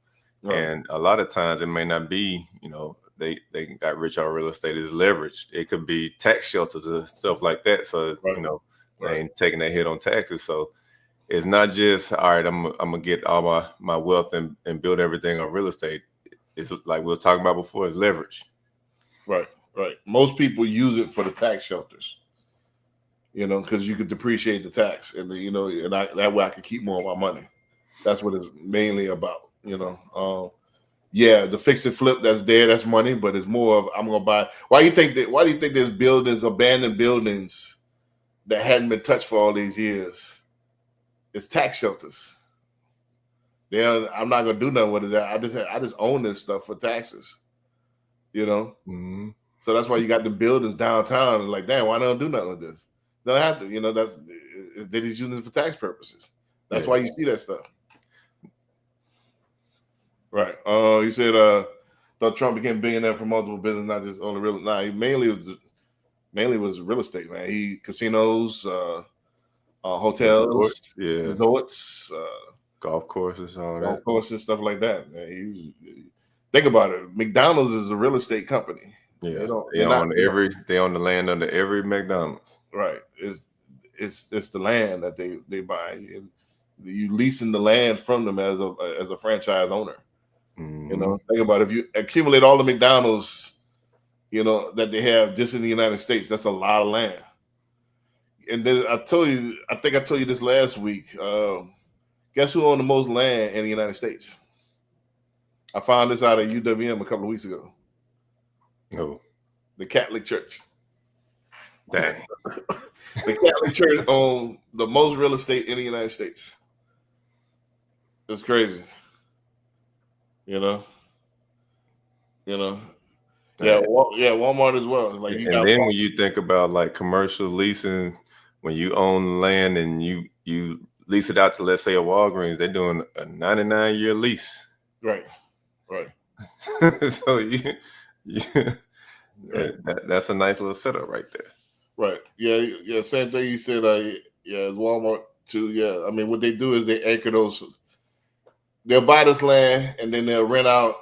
Right.
and a lot of times it may not be they got rich on real estate is leverage. It could be tax shelters and stuff like that. So they ain't taking that hit on taxes. So it's not just all right. I'm gonna get all my wealth and build everything on real estate. It's like we were talking about before. It's leverage.
Right. Most people use it for the tax shelters, because you could depreciate the tax, and that way I could keep more of my money. That's what it's mainly about, Yeah, the fix and flip that's there, that's money, but it's more of I'm gonna buy. Why do you think there's buildings, abandoned buildings that hadn't been touched for all these years? It's tax shelters. I'm not gonna do nothing with it. I just own this stuff for taxes,
Mm-hmm.
So that's why you got the buildings downtown and like, damn, why don't do nothing with this? Don't have to, they're just using it for tax purposes. That's why you see that stuff. Right. You said thought Trump became billionaire from multiple business, not just only real. Nah, he mainly was real estate, man. He casinos, hotels, resorts,
golf courses, all that.
Golf courses, stuff like that. Man, think about it. McDonald's is a real estate company.
Yeah, they own the land under every McDonald's.
Right. It's the land that they buy, and you leasing the land from them as a franchise owner.
Mm-hmm.
Think about it. If you accumulate all the McDonald's, that they have just in the United States, that's a lot of land. And then I think I told you this last week. Guess who owned the most land in the United States? I found this out at UWM a couple of weeks ago.
No.
The Catholic Church.
Dang.
The Catholic Church owns the most real estate in the United States. It's crazy. Yeah, Walmart as well. Like
when you think about like commercial leasing, when you own land and you lease it out to, let's say, a Walgreens, they're doing a 99-year lease.
Right.
So that's a nice little setup right there.
Right. Yeah. Same thing you said. It's Walmart too. Yeah. I mean, what they do is they anchor those. They'll buy this land and then they'll rent out,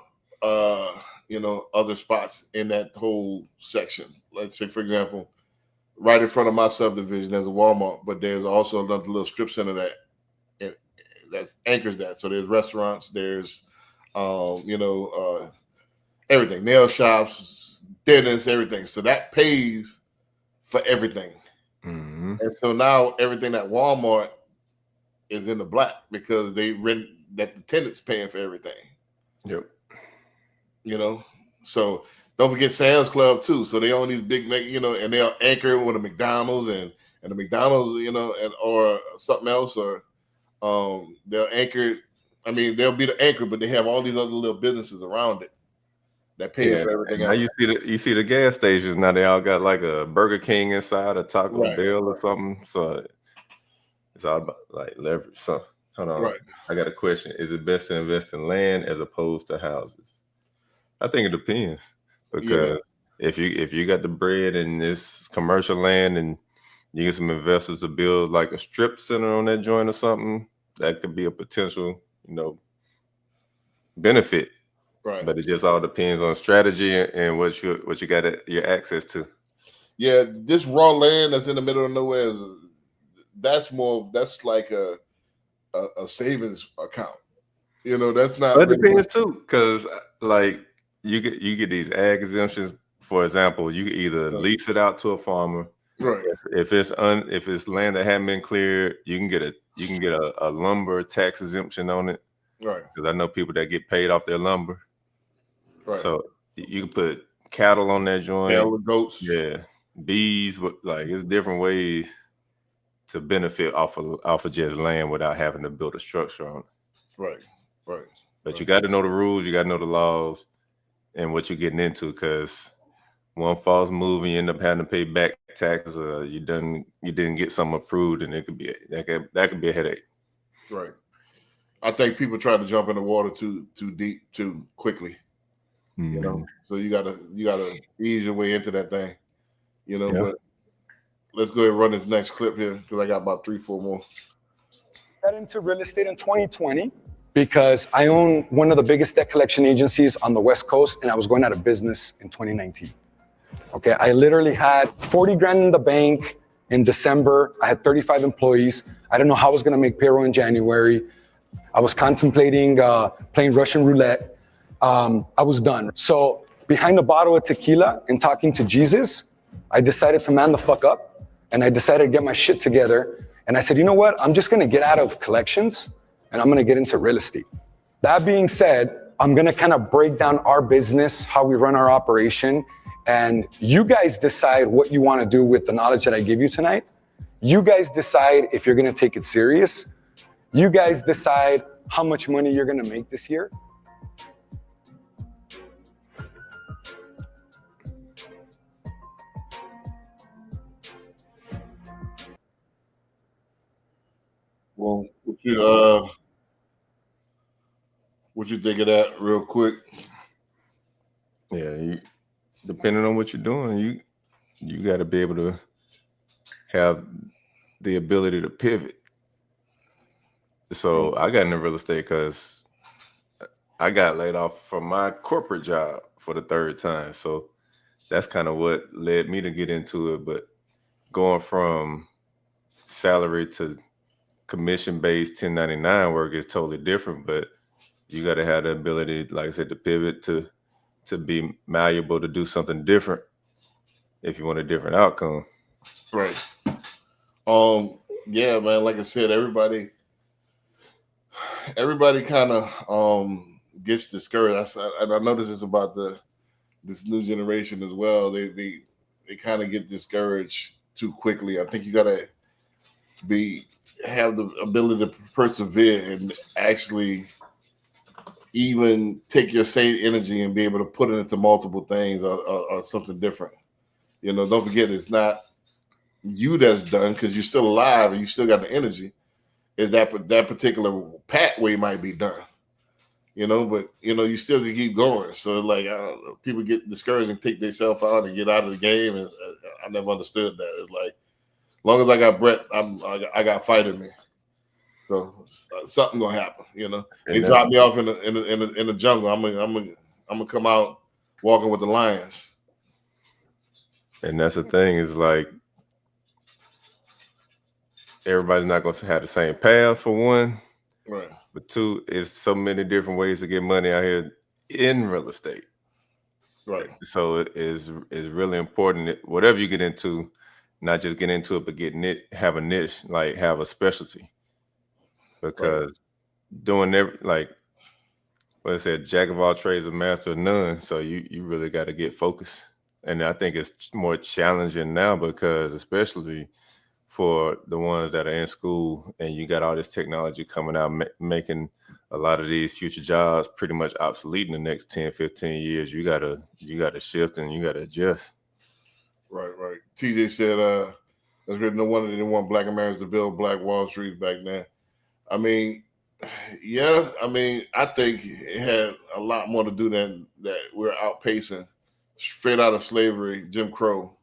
other spots in that whole section. Let's say, for example, right in front of my subdivision, there's a Walmart, but there's also another little strip center that anchors that. So there's restaurants, there's, everything, nail shops, dentists, everything. So that pays for everything.
Mm-hmm.
And so now everything at Walmart is in the black because they rent that the tenant's paying for everything.
Yep.
So don't forget Sam's Club too. So they own these big, and they'll anchor with a McDonald's and the McDonald's, or something else, or they'll anchor. I mean, they'll be the anchor, but they have all these other little businesses around it that pay for everything else.
Now you see the gas stations. Now they all got like a Burger King inside, a Taco Bell or something. So it's all about like leverage. So hold on,
right.
I got a question. Is it best to invest in land as opposed to houses? I think it depends, because if you got the bread and this commercial land and you get some investors to build like a strip center on that joint or something, that could be a potential, benefit.
Right.
But it just all depends on strategy and what you got your access to.
Yeah, this raw land that's in the middle of nowhere that's like a savings account. That's not.
But it depends too, because like you get these ag exemptions. For example, you can either lease it out to a farmer.
Right.
If it's land that hadn't been cleared, you can get a lumber tax exemption on it.
Right.
Because I know people that get paid off their lumber.
Right.
So you can put cattle on that joint.
Cattle, goats.
Yeah. Bees, like it's different ways to benefit off of just land without having to build a structure on it.
Right.
But you got to know the rules, you got to know the laws, and what you're getting into, because one false move and you end up having to pay back taxes, or you didn't get something approved, and it could be that could be a headache.
Right. I think people try to jump in the water too deep too quickly.
Mm-hmm.
You know, so you gotta ease your way into that thing. You know, but let's go ahead and run this next clip here because I got about 3-4 more.
Got into real estate in 2020 because I own one of the biggest debt collection agencies on the West Coast, and I was going out of business in 2019. Okay, I literally had 40 grand in the bank in December. I had 35 employees. I didn't know how I was going to make payroll in January. I was contemplating playing Russian roulette. I was done. So behind a bottle of tequila and talking to Jesus, I decided to man the fuck up, and I decided to get my shit together. And I said, you know what? I'm just going to get out of collections and I'm going to get into real estate. That being said, I'm going to kind of break down our business, how we run our operation, and you guys decide what you want to do with the knowledge that I give you tonight. You guys decide if you're going to take it serious. You guys decide how much money you're going to make this year.
Well, what you think of that real quick?
Yeah, depending on what you're doing, you got to be able to have the ability to pivot. So I got into real estate because I got laid off from my corporate job for the third time. So that's kind of what led me to get into it. But going from salary to commission-based 1099 work is totally different. But you got to have the ability, like I said, to pivot, to be malleable, to do something different if you want a different outcome.
Right. Yeah, man, like I said, everybody kind of gets discouraged. And I know this is about this new generation as well. They kind of get discouraged too quickly. I think you gotta have the ability to persevere and actually even take your same energy and be able to put it into multiple things or something different. You know, don't forget, it's not you that's done, because you're still alive and you still got the energy. Is that particular pathway might be done, you know, but you know, you still can keep going. So like, I don't know, people get discouraged and take themselves out and get out of the game, and I never understood that. It's like, as long as I got Brett, I got fight in me. So something gonna happen, you know. They drop me off in the jungle. I'm gonna come out walking with the lions.
And that's the thing, is like, everybody's not going to have the same path, for one.
Right.
But two, is so many different ways to get money out here in real estate.
Right.
So it is really important that whatever you get into, not just get into it, but have a niche, like have a specialty. Because doing like what I said, jack of all trades, a master of none. So you really got to get focused. And I think it's more challenging now, because especially for the ones that are in school, and you got all this technology coming out, making a lot of these future jobs pretty much obsolete in the next 10, 15 years. You gotta shift and you gotta adjust. Right.
TJ said, that's really no wonder they didn't want Black Americans to build Black Wall Street back then. I mean, yeah, I think it had a lot more to do than that we're outpacing straight out of slavery, Jim Crow.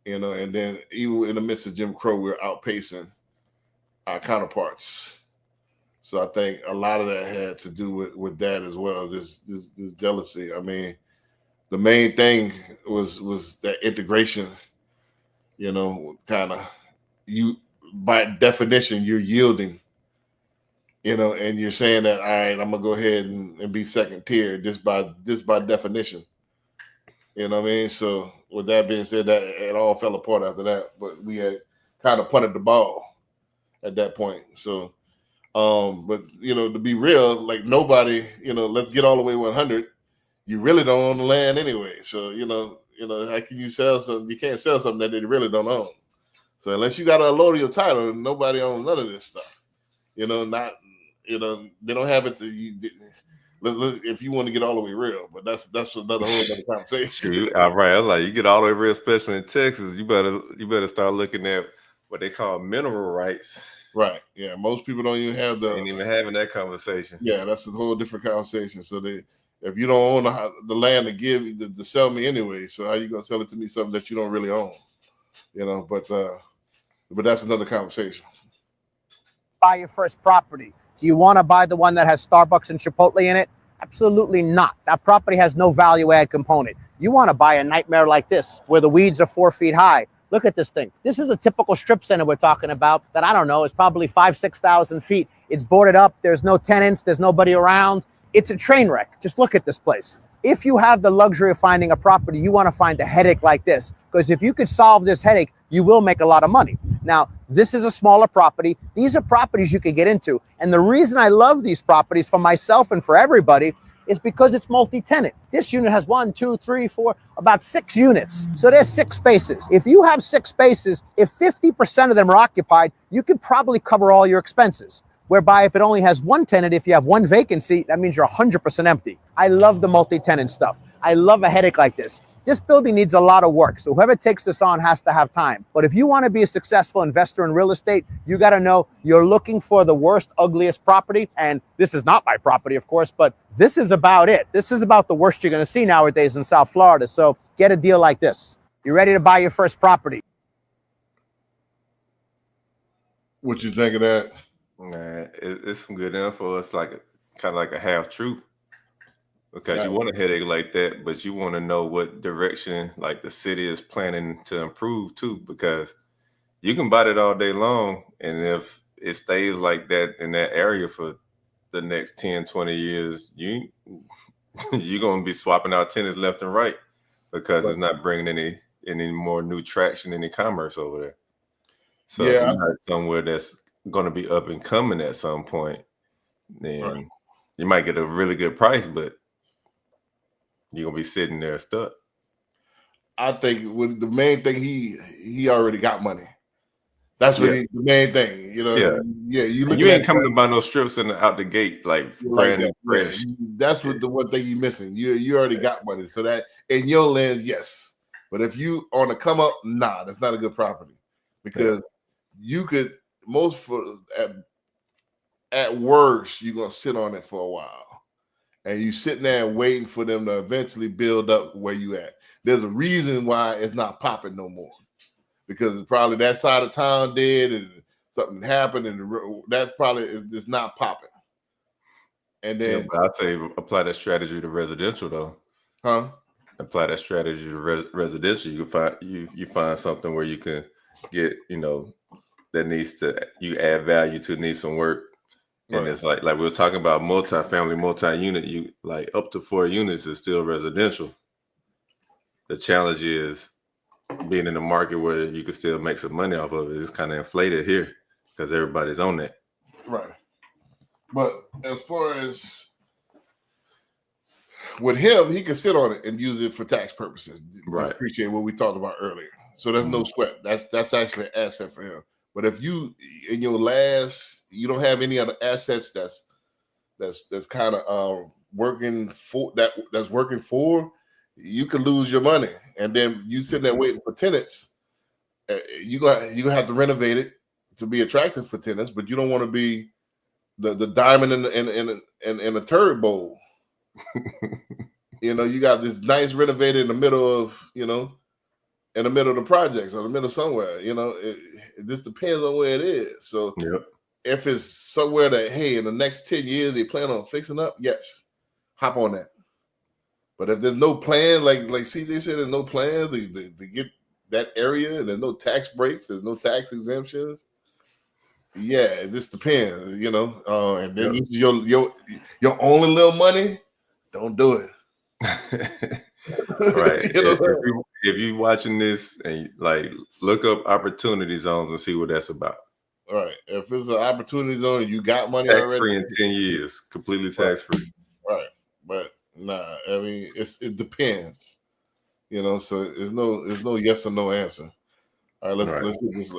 You know, and then even in the midst of Jim Crow, we're outpacing our counterparts. So I think a lot of that had to do with that as well, this jealousy. I mean, the main thing was that integration, you know, kind of, you, by definition, you're yielding, you know, and you're saying that, all right, I'm gonna go ahead and be second tier just by definition. You know what I mean? So with that being said, that it all fell apart after that. But we had kind of punted the ball at that point. So, but you know, to be real, like nobody, you know, let's get all the way 100. You really don't own the land anyway. So you know, how can you sell something? You can't sell something that they really don't own. So unless you got a load of your title, nobody owns none of this stuff. You know, not they don't have it. If you want to get all the way real, but that's another whole other conversation.
All right, I was like, you get all the way real, especially in Texas. You better start looking at what they call mineral rights.
Right. Yeah. Most people don't even have
Ain't even having that conversation.
Yeah, that's a whole different conversation. So if you don't own the land to give to sell me anyway, so how you gonna sell it to me something that you don't really own? You know, but that's another conversation.
Buy your first property. Do you want to buy the one that has Starbucks and Chipotle in it? Absolutely not. That property has no value add component. You want to buy a nightmare like this, where the weeds are 4 feet high. Look at this thing. This is a typical strip center we're talking about that, I don't know, is probably 5,000-6,000 feet. It's boarded up. There's no tenants. There's nobody around. It's a train wreck. Just look at this place. If you have the luxury of finding a property, you want to find a headache like this, because if you could solve this headache, you will make a lot of money. Now, this is a smaller property. These are properties you could get into. And the reason I love these properties for myself and for everybody is because it's multi-tenant. This unit has 1, 2, 3, 4, about 6 units. So there's 6 spaces. If you have 6 spaces, if 50% of them are occupied, you could probably cover all your expenses. Whereby if it only has 1 tenant, if you have 1 vacancy, that means you're 100% empty. I love the multi-tenant stuff. I love a headache like this. This building needs a lot of work, so whoever takes this on has to have time. But if you want to be a successful investor in real estate, you got to know you're looking for the worst, ugliest property. And this is not my property, of course, but this is about it. This is about the worst you're going to see nowadays in South Florida. So get a deal like this. You ready to buy your first property?
What you think of that?
Man, it's some good info. It's like kind of like a half truth. Because you want a headache like that, but you want to know what direction like the city is planning to improve too, because you can buy it all day long. And if it stays like that in that area for the next 10, 20 years, you're going to be swapping out tenants left and right because it's not bringing any more new traction, any commerce over there. So if you're not somewhere that's going to be up and coming at some point, then you might get a really good price, but you're gonna be sitting there stuck.
I think with the main thing, he already got money. That's really the main thing, you know. Yeah.
You ain't coming to buy no strip center out the gate like brand new fresh.
That's what the one thing you missing. You already got money, so that in your lens, yes. But if you on the come up, nah, that's not a good property because you could at worst you're gonna sit on it for a while. And you sitting there and waiting for them to eventually build up where you at. There's a reason why it's not popping no more. Because it's probably that side of town did and something happened and that probably is not popping. And then
I'd say apply that strategy to residential though.
Huh?
Apply that strategy to residential. You can find something where you can get, that you add value to, needs some work. And it's like we were talking about multi-family, multi-unit, you like up to 4 units is still residential. The challenge is being in a market where you can still make some money off of it. It's kind of inflated here because everybody's on that.
Right. But as far as with him, he can sit on it and use it for tax purposes. Right. I appreciate what we talked about earlier. So there's no sweat. That's actually an asset for him. But if you in your you don't have any other assets that's kind of working for that's working for, you could lose your money. And then you sitting there waiting for tenants. You're gonna have to renovate it to be attractive for tenants, but you don't want to be the diamond in the turd bowl. You got this nice renovated in the middle of in the middle of the projects or the middle somewhere. It just depends on where it is. So if it's somewhere that, hey, in the next 10 years they plan on fixing up, yes, hop on that. But if there's no plan, like CJ said, there's no plans to get that area, and there's no tax breaks, there's no tax exemptions. Yeah, it just depends, and then your only little money, don't do it.
Right. If you watching this and look up opportunity zones and see what that's about.
All right. If it's an opportunity zone, you got money
tax
already.
Free in 10 years, completely tax free.
Right. But nah, I mean it depends. So there's no yes or no answer. All right, let's get this.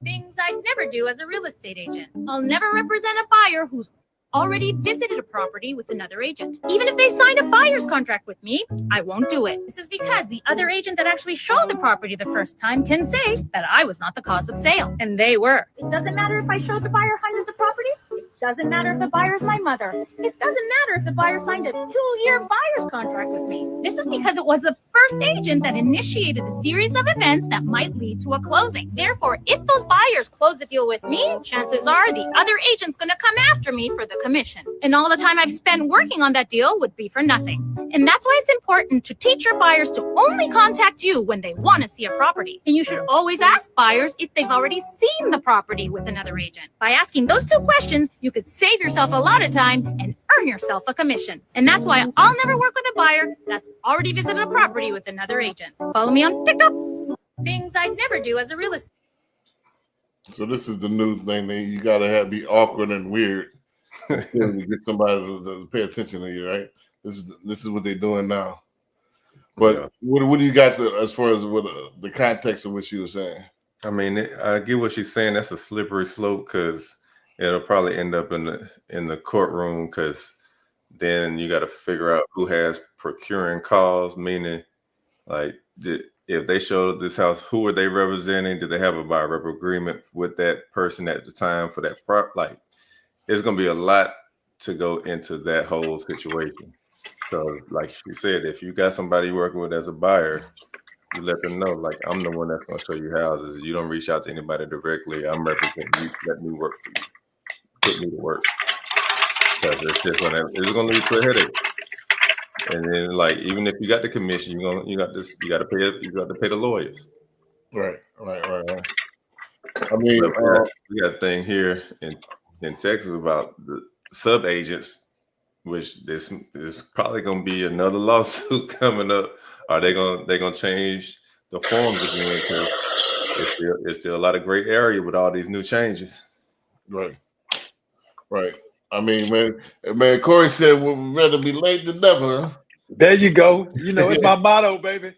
Things I'd never do as a real estate agent. I'll never represent a buyer who's already visited a property with another agent. Even if they signed a buyer's contract with me, I won't do it. This is because the other agent that actually showed the property the first time can say that I was not the cause of sale, and they were. It doesn't matter if I showed the buyer hundreds of properties. It doesn't matter if the buyer's my mother. It doesn't matter if the buyer signed a 2-year buyer's contract with me. This is because it was the first agent that initiated the series of events that might lead to a closing. Therefore, if those buyers close the deal with me, chances are the other agent's going to come after me for the commission. And all the time I've spent working on that deal would be for nothing. And that's why it's important to teach your buyers to only contact you when they want to see a property. And you should always ask buyers if they've already seen the property with another agent. By asking those 2 questions, you could save yourself a lot of time and earn yourself a commission. And that's why I'll never work with a buyer that's already visited a property with another agent. Follow me on TikTok. Things I'd never do as a real estate.
So this is the new thing that you gotta be awkward and weird to get somebody to pay attention to you, right? This is what they're doing now. But what do you got as far as what the context of what you were saying?
I mean, I get what she's saying. That's a slippery slope because it'll probably end up in the courtroom because then you got to figure out who has procuring cause, meaning like if they showed this house, who are they representing? Did they have a buyer rep agreement with that person at the time for that prop? Like, it's going to be a lot to go into that whole situation. So, like she said, if you got somebody you're working with as a buyer, you let them know, like, I'm the one that's going to show you houses. You don't reach out to anybody directly. I'm representing you. Let me work for you. Put me to work. Because it's going to lead to a headache. And then, like, even if you got the commission, you got to pay the lawyers.
Right. I mean,
we got a thing here in Texas about the sub agents, which this is probably going to be another lawsuit coming up. Are they gonna change the forms again? Because it's still a lot of gray area with all these new changes.
Right. I mean, man, Corey said we'd rather be late than never. Huh?
There you go. You know, it's my motto, baby.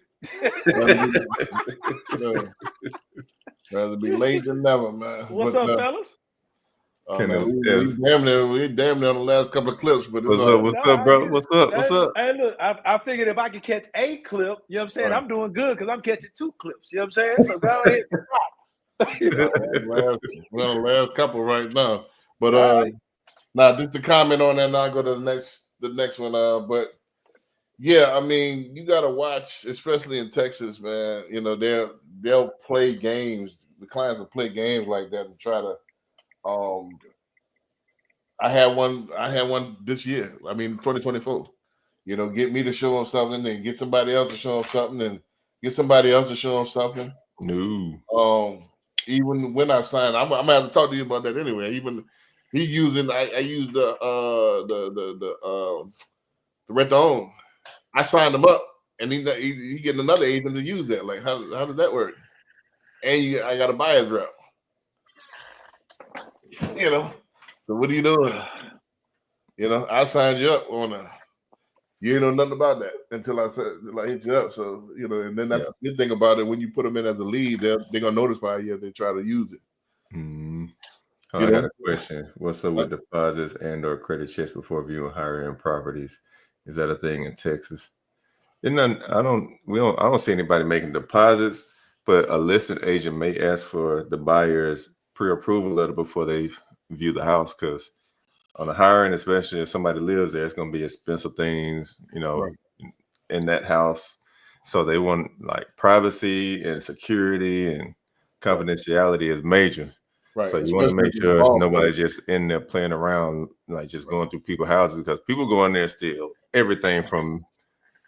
Rather be late than never, man.
What's up, fellas?
Man, we damn near on the last couple of clips, but
what's up, bro? What's up?
Hey, look, I figured if I could catch a clip, you know what I'm saying? Right. I'm doing good because I'm catching 2 clips. You know what I'm saying? So go ahead.
We're on the last couple right now. But now just to comment on that, and I'll go to the next one. But yeah, I mean, you gotta watch, especially in Texas, man. You know, they'll play games. The clients will play games like that and try to. I had one this year. I mean, 2024. You know, get me to show them something, and get somebody else to show them something, and get somebody else to show them something.
No.
Even when I signed, I'm gonna have to talk to you about that anyway. Even I used the rent to own. I signed him up, and he getting another agent to use that. Like, how does that work? And I got a buyer's rep. You know, so what are you doing? You know, I signed you up on a. You ain't know nothing about that until I hit you up. So you know, and then that's the good thing about it. When you put them in as a lead, they're gonna notify you if they try to use it.
Mm-hmm. I got a question. What's up with deposits and/or credit checks before viewing higher-end properties? Is that a thing in Texas? I don't see anybody making deposits, but a listing agent may ask for the buyer's pre-approval letter before they view the house, because on the higher end, especially if somebody lives there, it's going to be expensive things, you know, in that house. So they want like privacy and security and confidentiality is major. Right. So you want to make sure nobody's just in there playing around, like just going through people's houses, because people go in there and steal everything from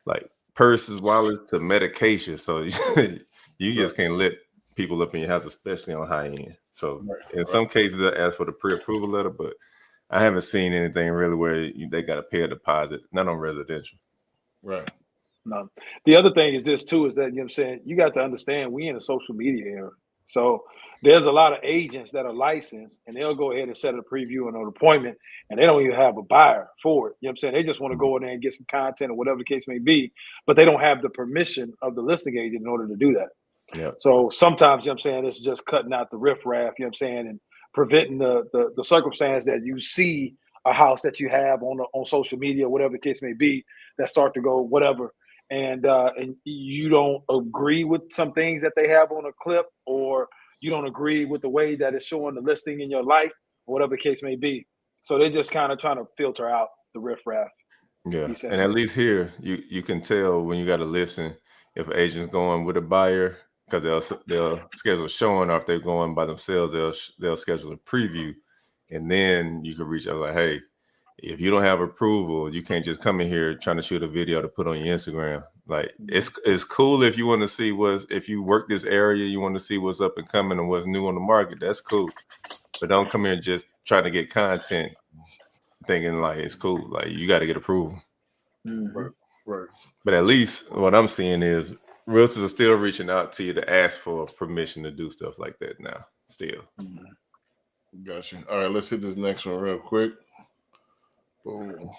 like purses, wallets to medication. So you just can't let people up in your house, especially on high end. So in some cases, they ask for the pre-approval letter, but I haven't seen anything really where they got to pay a deposit, not on residential.
Right.
No. The other thing is this too, is that, you know what I'm saying, you got to understand we in a social media era. So there's a lot of agents that are licensed and they'll go ahead and set a preview and an appointment and they don't even have a buyer for it. You know what I'm saying? They just want to go in there and get some content or whatever the case may be, but they don't have the permission of the listing agent in order to do that.
Yeah.
So sometimes, you know what I'm saying, it's just cutting out the riffraff, you know what I'm saying, and preventing the circumstance that you see a house that you have on social media, whatever the case may be, that start to go whatever, and you don't agree with some things that they have on a clip, or you don't agree with the way that it's showing the listing in your life, or whatever the case may be. So they just kind of trying to filter out the riffraff.
Yeah, and
essentially.
at least here you can tell when you got to listen if an agent's going with a buyer, because they'll schedule a showing, or if they're going by themselves, they'll schedule a preview, and then you can reach out like, hey, if you don't have approval, you can't just come in here trying to shoot a video to put on your Instagram. Like it's cool if you want to see if you work this area, you want to see what's up and coming and what's new on the market. That's cool, but don't come here just trying to get content thinking like it's cool. Like you got to get approval.
Right.
But at least what I'm seeing is realtors are still reaching out to you to ask for permission to do stuff like that now. Still.
Gotcha. All right, let's hit this next one real quick. Boom.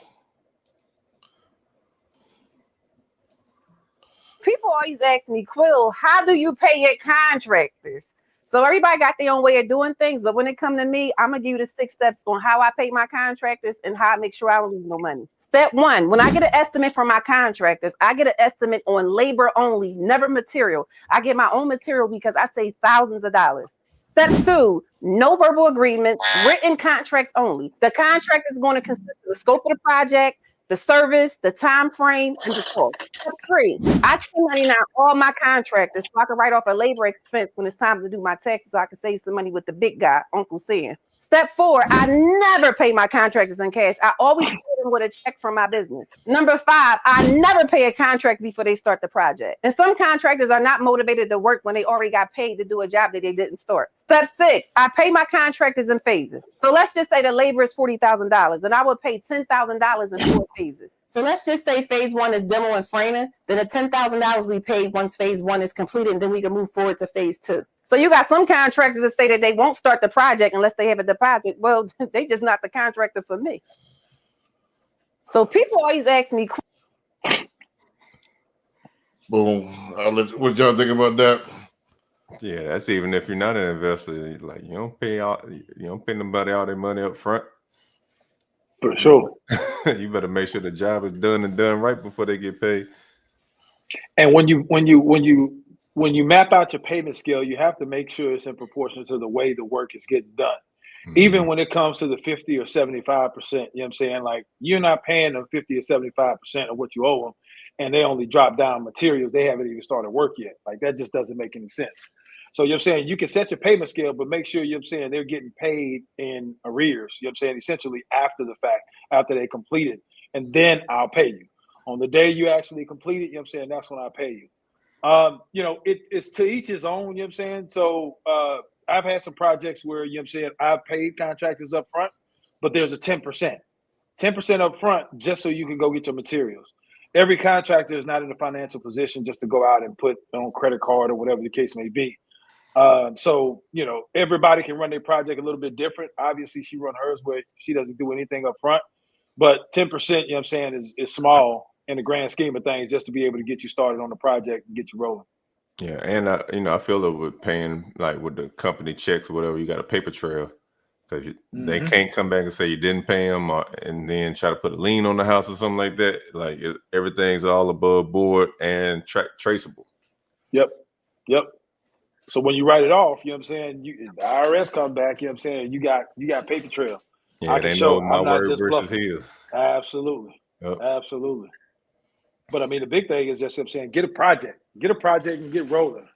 People always ask me, Quill, how do you pay your contractors? So everybody got their own way of doing things, but when it comes to me, I'm gonna give you the 6 steps on how I pay my contractors and how I make sure I don't lose no money. Step 1, when I get an estimate from my contractors, I get an estimate on labor only, never material. I get my own material because I save thousands of dollars. Step 2, no verbal agreements, written contracts only. The contract is going to consist of the scope of the project, the service, the time frame, and the cost. Step 3, I 1099 all my contractors so I can write off a labor expense when it's time to do my taxes so I can save some money with the big guy, Uncle Sam. Step 4, I never pay my contractors in cash. I always pay them with a check from my business. Number 5, I never pay a contract before they start the project. And some contractors are not motivated to work when they already got paid to do a job that they didn't start. Step 6, I pay my contractors in phases. So let's just say the labor is $40,000, and I would pay $10,000 in 4 phases. So let's just say phase 1 is demo and framing. Then the $10,000 we paid once phase 1 is completed, and then we can move forward to phase 2. So you got some contractors that say that they won't start the project unless they have a deposit. Well, they just not the contractor for me. So people always ask me.
Boom. What y'all think about that?
Yeah, that's even if you're not an investor. Like you don't pay nobody all their money up front.
For sure.
You better make sure the job is done and done right before they get paid.
And when you map out your payment scale, you have to make sure it's in proportion to the way the work is getting done. Mm-hmm. Even when it comes to the 50 or 75%, you know what I'm saying? Like you're not paying them 50 or 75% of what you owe them, and they only drop down materials. They haven't even started work yet. Like that just doesn't make any sense. So you know what I'm saying? You can set your payment scale, but make sure, you know what I'm saying, they're getting paid in arrears. You know what I'm saying? Essentially after the fact, after they complete it, and then I'll pay you. On the day you actually complete it, you know what I'm saying, that's when I pay you. You know, it's to each his own, you know what I'm saying? So I've had some projects where, you know what I'm saying, I've paid contractors up front, but there's a 10% up front just so you can go get your materials. Every contractor is not in a financial position just to go out and put on credit card or whatever the case may be. So, you know, everybody can run their project a little bit different. Obviously, she run hers where she doesn't do anything up front, but 10%, you know what I'm saying, is small in the grand scheme of things, just to be able to get you started on the project and get you rolling.
Yeah, and I feel that with paying, like with the company checks or whatever, you got a paper trail, because they can't come back and say you didn't pay them, and then try to put a lien on the house or something like that. Like everything's all above board and traceable.
Yep. So when you write it off, you know what I'm saying, the IRS come back, you know what I'm saying, you got paper trail.
Yeah,
I can
they
show
know my
I'm not
word
just
versus
bluffing.
his.
Absolutely.
Yep.
Absolutely. But I mean, the big thing is just, you know what I'm saying, get a project and get rolling.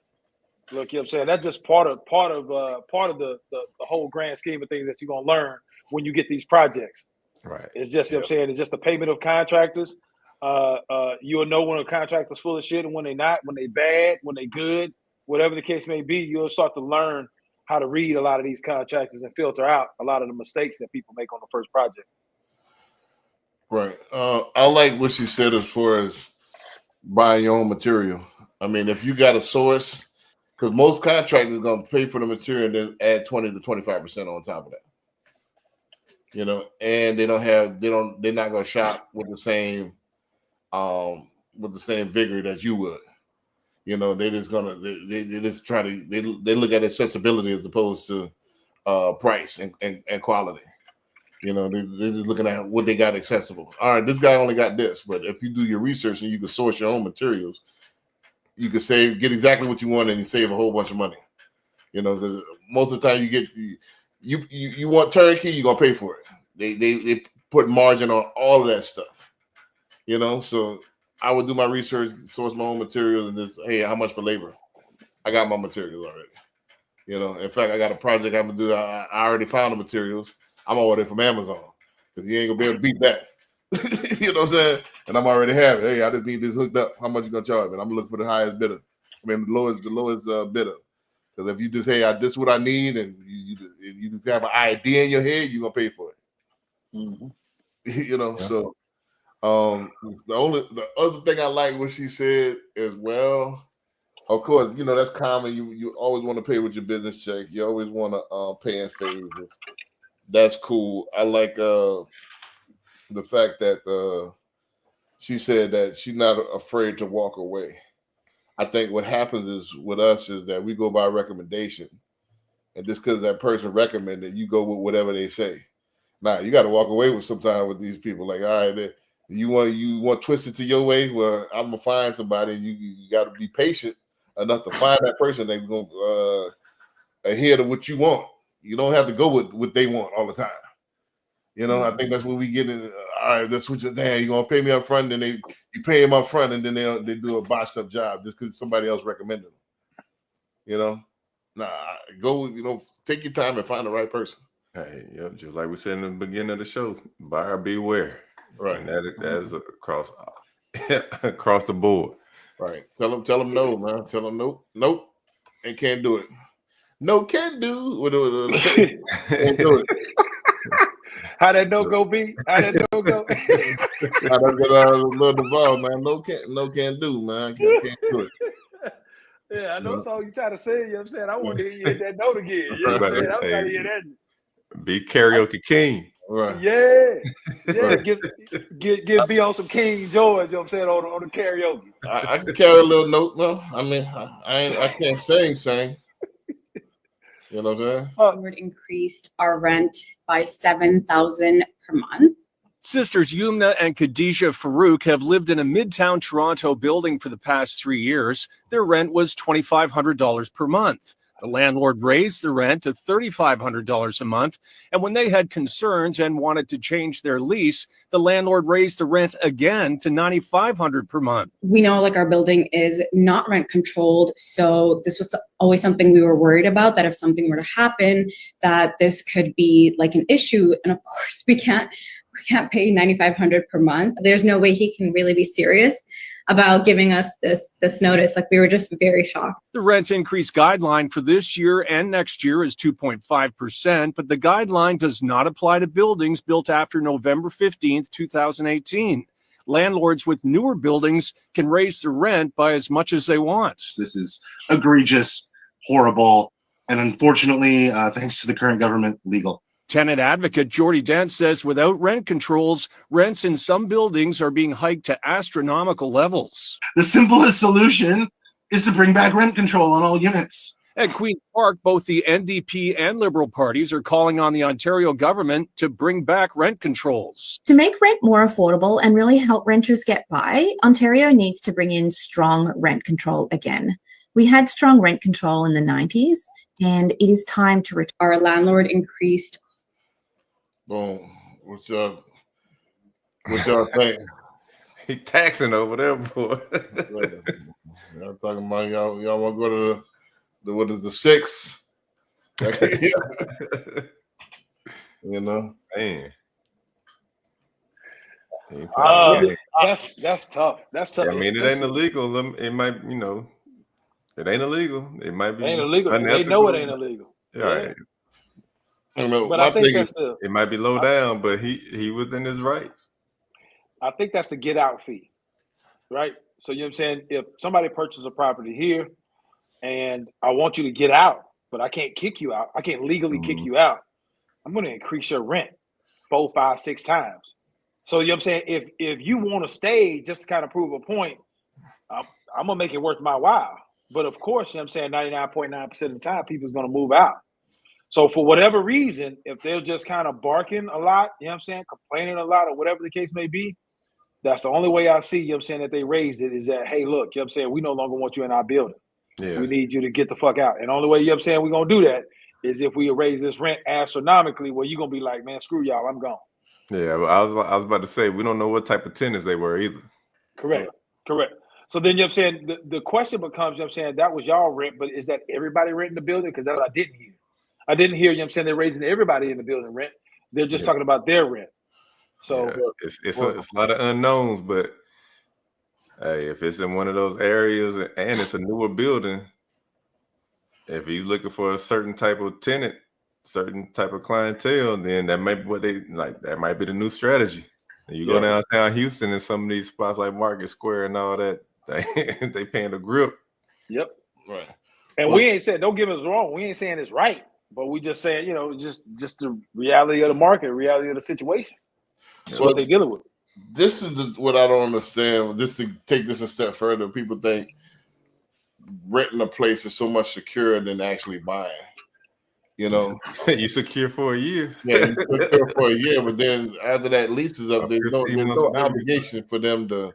Look, you know what I'm saying, that's just part of the whole grand scheme of things that you're gonna learn when you get these projects.
Right.
It's just, you know what I'm saying, it's just the payment of contractors. You'll know when a contractor's full of shit and when they're not, when they bad, when they good, whatever the case may be. You'll start to learn how to read a lot of these contractors and filter out a lot of the mistakes that people make on the first project.
Right. I like what she said as far as buying your own material. I mean, if you got a source, because most contractors are going to pay for the material and then add 20 to 25% on top of that. You know, and they're not going to shop with the same vigor that you would. You know, they just gonna they just try to they look at accessibility as opposed to price and quality. You know, they're just looking at what they got accessible. All right, this guy only got this, but if you do your research and you can source your own materials, you can get exactly what you want and you save a whole bunch of money. You know, because most of the time you get you want turnkey, you're gonna pay for it. They put margin on all of that stuff. You know, so I would do my research, source my own materials, and just, hey, how much for labor? I got my materials already. You know, in fact, I got a project I'm gonna do. I already found the materials. I'm gonna order it from Amazon because you ain't gonna be able to beat that. You know what I'm saying? And I'm already have it. Hey, I just need this hooked up. How much you gonna charge me? I'm gonna look for the highest bidder. I mean, the lowest bidder. Because if you just this is what I need, and you just have an idea in your head, you're gonna pay for it.
Mm-hmm.
You know, so the other thing I like what she said as well. Of course, you know that's common. You always want to pay with your business check. You always want to pay in favors. That's cool. I like the fact that she said that she's not afraid to walk away. I think what happens is with us is that we go by recommendation, and just because that person recommended, you go with whatever they say. Now you got to walk away with sometimes with these people. Like, all right, you want twisted to your way. Well, I'm gonna find somebody. You got to be patient enough to find that person that's gonna adhere to what you want. You don't have to go with what they want all the time. You know, I think that's what we get in. All right, that's what you're gonna pay me up front, and you pay them up front, and then they do a botched up job just because somebody else recommended them. You know, go. You know, take your time and find the right person.
Hey, just like we said in the beginning of the show, buyer beware.
Right,
and that is across the board.
Right. Tell them no, man. Tell them nope, and can't do it. No, can't do. Can't do it.
How that no go be? How that no go?
How that go, little Duval, man. No can't do, man. Can't do it.
Yeah, I know that's all you trying to say. You know what I'm saying? I want to hear you hit that note again. You know what I'm saying? I'm trying to hear that.
Be karaoke king.
Right.
Yeah. Right. Get B on some King George, you know what I'm saying, on the karaoke.
I can carry a little note, though. I mean, I can't sing. You know what I'm saying?
We increased our rent by $7,000 per month.
Sisters Yumna and Khadijah Farouk have lived in a Midtown Toronto building for the past 3 years. Their rent was $2,500 per month. The landlord raised the rent to $3,500 a month, and when they had concerns and wanted to change their lease, the landlord raised the rent again to $9,500 per month.
We know our building is not rent controlled, so this was always something we were worried about, that if something were to happen, that this could be an issue. And of course, we can't pay $9,500 per month. There's no way he can really be serious about giving us this notice. We were just very shocked.
The rent increase guideline for this year and next year is 2.5%, but the guideline does not apply to buildings built after November 15th, 2018. Landlords with newer buildings can raise the rent by as much as they want.
This is egregious, horrible, and unfortunately, thanks to the current government, legal.
Tenant advocate Jordy Dent says without rent controls, rents in some buildings are being hiked to astronomical levels.
The simplest solution is to bring back rent control on all units.
At Queen's Park, both the NDP and Liberal parties are calling on the Ontario government to bring back rent controls.
To make rent more affordable and really help renters get by, Ontario needs to bring in strong rent control again. We had strong rent control in the 90s, and it is time to return.
Our landlord increased.
Boom. What y'all think?
He taxing over there, boy.
Y'all talking about y'all want to go to what is the 6? You know,
man.
That's tough. That's tough.
I mean, it ain't illegal. It might, it ain't illegal. It might be.
It ain't illegal. They know it ain't illegal.
Yeah. Right.
But I think
it might be low down, but he within his rights.
I think that's the get out fee, right? So you know what I'm saying? If somebody purchases a property here and I want you to get out, but I can't kick you out, I can't legally kick you out, I'm going to increase your rent 4, 5, 6 times. So you know what I'm saying? If you want to stay just to kind of prove a point, I'm gonna make it worth my while. But of course, you know what I'm saying, 99.9% of the time, people's gonna move out. So for whatever reason, if they're just kind of barking a lot, you know what I'm saying, complaining a lot, or whatever the case may be, that's the only way I see, you know what I'm saying, that they raised it is that, hey, look, you know what I'm saying, we no longer want you in our building.
Yeah.
We need you to get the fuck out. And the only way, you know what I'm saying, we're gonna do that is if we raise this rent astronomically, where you're gonna be like, man, screw y'all, I'm gone.
Yeah, but I was about to say, we don't know what type of tenants they were either.
Correct. So then, you know what I'm saying, the question becomes, you know what I'm saying, that was y'all rent, but is that everybody renting the building? Because that's what I didn't hear. I didn't hear, you know what I'm saying, they're raising everybody in the building rent. They're just talking about their rent. So
it's a lot of unknowns, but hey, if it's in one of those areas and it's a newer building, if he's looking for a certain type of tenant, certain type of clientele, then that might be what they like. That might be the new strategy. And you go downtown Houston and some of these spots like Market Square and all that, they paying the grip.
Yep.
Right.
And we ain't said, don't get us wrong, we ain't saying it's right, but we just saying, you know, just the reality of the market, reality of the situation. That's what they're dealing with.
This is what I don't understand. Just to take this a step further, people think renting a place is so much secure than actually buying. You know,
you secure for a year.
Yeah, you secure for a year, but then after that lease is up, there's no obligation for them to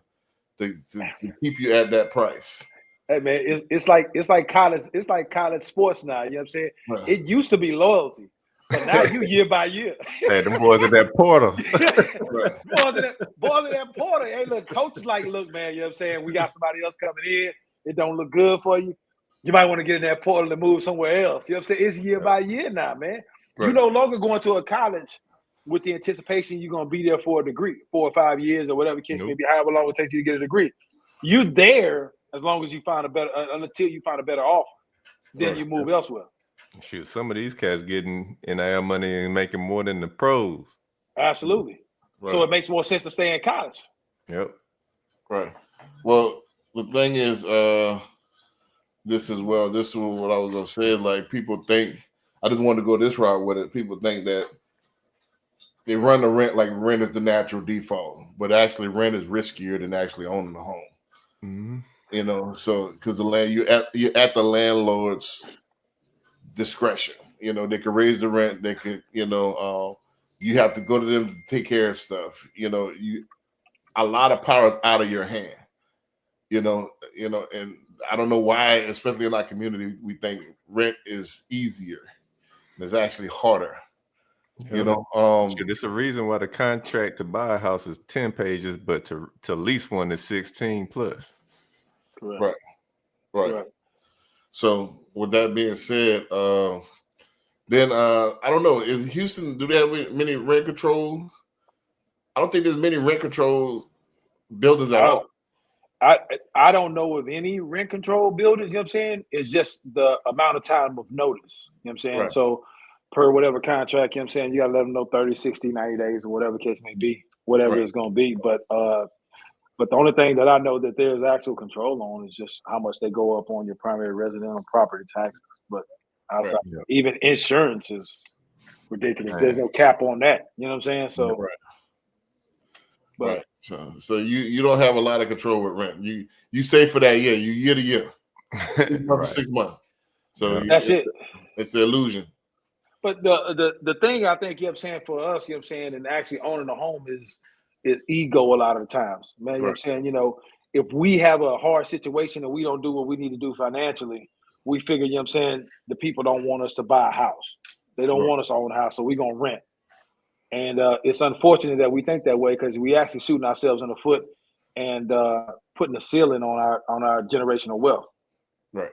keep you at that price.
Hey man, it's like college sports now. You know what I'm saying?
Right.
It used to be loyalty, but now you year by year.
Hey, them boys at that portal.
Boys at that portal. Hey, look, coach is like, look, man, you know what I'm saying? We got somebody else coming in. It don't look good for you. You might want to get in that portal and move somewhere else. You know what I'm saying? It's year by year now, man.
Right.
You no longer going to a college with the anticipation you're going to be there for a degree, 4 or 5 years or whatever the case may be, however long it takes you to get a degree. You're there as long as you find a better, until you find a better offer. Then you move elsewhere.
Shoot, some of these cats getting NIL money and making more than the pros.
Absolutely.
Right.
So it makes more sense to stay in college.
Yep.
Right. Well, the thing is, this is what I was gonna say. Like, people think, I just wanted to go this route with it. People think that they run the rent like rent is the natural default, but actually rent is riskier than actually owning a home.
Mm-hmm.
You know, so because the land you're at the landlord's discretion. You know, they can raise the rent. They could, you know, you have to go to them to take care of stuff. You know, a lot of power is out of your hand. You know, and I don't know why, especially in our community, we think rent is easier. It's actually harder.
Yeah.
You know,
there's a reason why the contract to buy a house is 10 pages, but to lease one is 16 plus.
Correct.
Right. So with that being said, then I don't know, is Houston, do they have many rent control? I don't think there's many rent control buildings at all.
I don't know of any rent control buildings, you know what I'm saying? It's just the amount of time of notice, you know what I'm saying?
Right.
So per whatever contract, you know what I'm saying, you got to let them know 30, 60, 90 days or whatever case may be, whatever it's going to be. But the only thing that I know that there's actual control on is just how much they go up on your primary residential property taxes. But outside, even insurance is ridiculous. There's no cap on that, you know what I'm saying? So,
Right. So you don't have a lot of control with rent. You save for that year. You year to year, 6 months to 6 months. So
that's it.
It's the illusion.
But the thing I think, you know what I'm saying, for us, you know what I'm saying, and actually owning a home is ego a lot of the times, man. You know what I'm saying? You know, if we have a hard situation and we don't do what we need to do financially, we figure, you know what I'm saying, the people don't want us to buy a house. They don't want us to own a house, so we're going to rent. And it's unfortunate that we think that way, because we actually shooting ourselves in the foot and putting a ceiling on our generational wealth.
Right.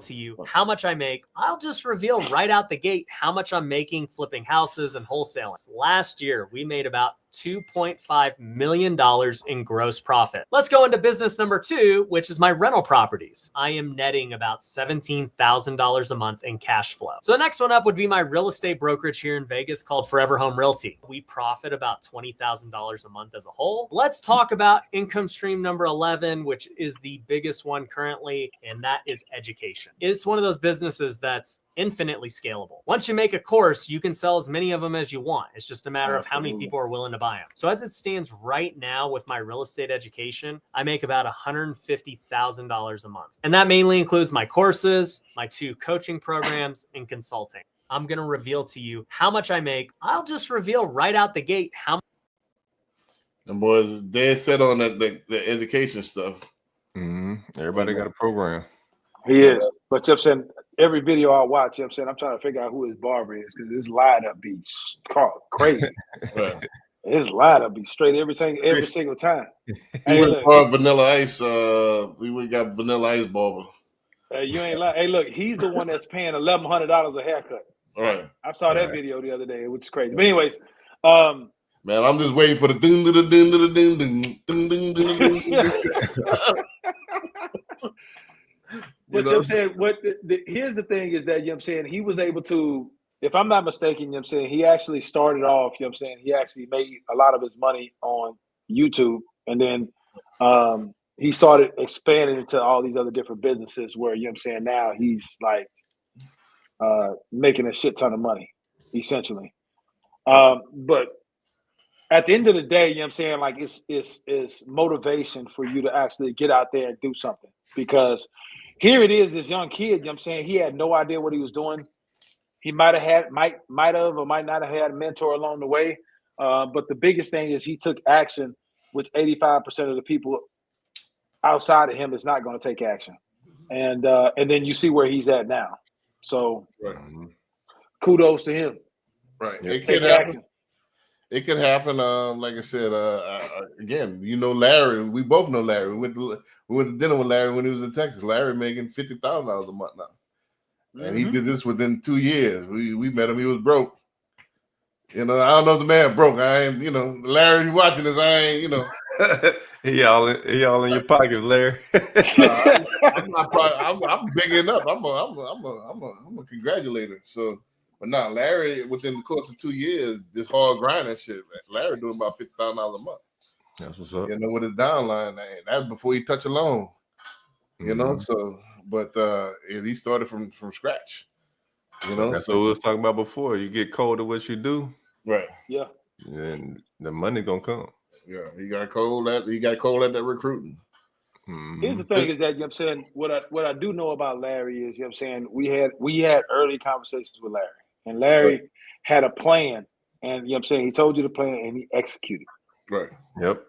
To you how much I make, I'll just reveal right out the gate how much I'm making flipping houses and wholesaling. Last year, we made about $2.5 million in gross profit. Let's go into business number 2, which is my rental properties. I am netting about $17,000 a month in cash flow. So the next one up would be my real estate brokerage here in Vegas called Forever Home Realty. We profit about $20,000 a month as a whole. Let's talk about income stream number 11, which is the biggest one currently, and that is education. It's one of those businesses that's infinitely scalable. Once you make a course, you can sell as many of them as you want. It's just a matter of how many
Absolutely.
people are willing to buy them. So as it stands right now with my real estate education, I make about $150,000 a month. And that mainly includes my courses, my 2 coaching programs, and consulting. I'm going to reveal to you how much I make. I'll just reveal right out the gate how much.
And boys, they said on the education stuff.
Everybody got a program.
He is. But you know what I'm saying, every video I watch, you know what I'm saying, I'm trying to figure out who his barber is because his lineup be crazy.
Right.
His lineup be straight every single time.
He
Hey,
went
look,
for Vanilla Ice. We got Vanilla Ice barber.
you ain't lying. Hey, look, he's the one that's paying $1,100 a haircut.
Right.
I saw that video the other day, which is crazy. But anyways,
man, I'm just waiting for the ding ding ding ding ding ding ding ding ding.
But you know what I'm saying, here's the thing is that, you know what I'm saying, he was able to, if I'm not mistaken, you know what I'm saying, he actually started off, you know what I'm saying, he actually made a lot of his money on YouTube, and then he started expanding into all these other different businesses where, you know what I'm saying, now he's like making a shit ton of money, essentially. But at the end of the day, you know what I'm saying, like it's motivation for you to actually get out there and do something, because here it is, this young kid, you know what I'm saying, he had no idea what he was doing. He might have or might not have had a mentor along the way. But the biggest thing is he took action, which 85% of the people outside of him is not going to take action. And then you see where he's at now. So kudos to him.
Right.
Take
It could happen.
action.
It could happen. Like I said, again, you know Larry. We both know Larry. We went to dinner with Larry when he was in Texas. Larry making $50,000 a month now, and he did this within 2 years. We met him. He was broke. You know, I don't know if the man broke. I ain't. You know, Larry, you watching this? I ain't. You know,
he all in your pockets, Larry.
I'm not. I'm bigging up. I'm a congratulator. So. But now Larry, within the course of 2 years, this hard grinding shit, man, Larry doing about $50,000 a month.
That's what's up.
You know, with his downline, that's before he touch a loan. You know, so but and he started from scratch. You know,
that's what we was talking about before. You get cold at what you do,
right?
Yeah,
and the money gonna come.
Yeah, he got cold at that recruiting.
Here's the thing is that, you know what I'm saying, what I do know about Larry is, you know what I'm saying, we had early conversations with Larry. And Larry had a plan, and you know what I'm saying, he told you the plan and he executed.
Right.
Yep.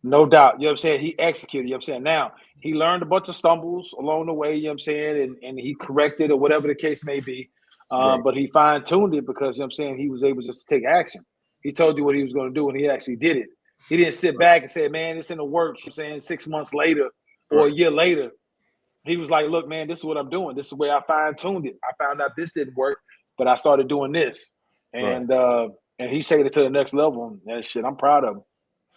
No doubt. You know what I'm saying? He executed. You know what I'm saying? Now, he learned a bunch of stumbles along the way, you know what I'm saying, and he corrected or whatever the case may be. But he fine-tuned it because, you know what I'm saying, he was able just to take action. He told you what he was going to do, and he actually did it. He didn't sit back and say, man, it's in the works. You know what I'm saying 6 months later or a year later. He was like, look, man, this is what I'm doing. This is where I fine-tuned it. I found out this didn't work, but I started doing this. And he taking it to the next level. And shit, I'm proud of him.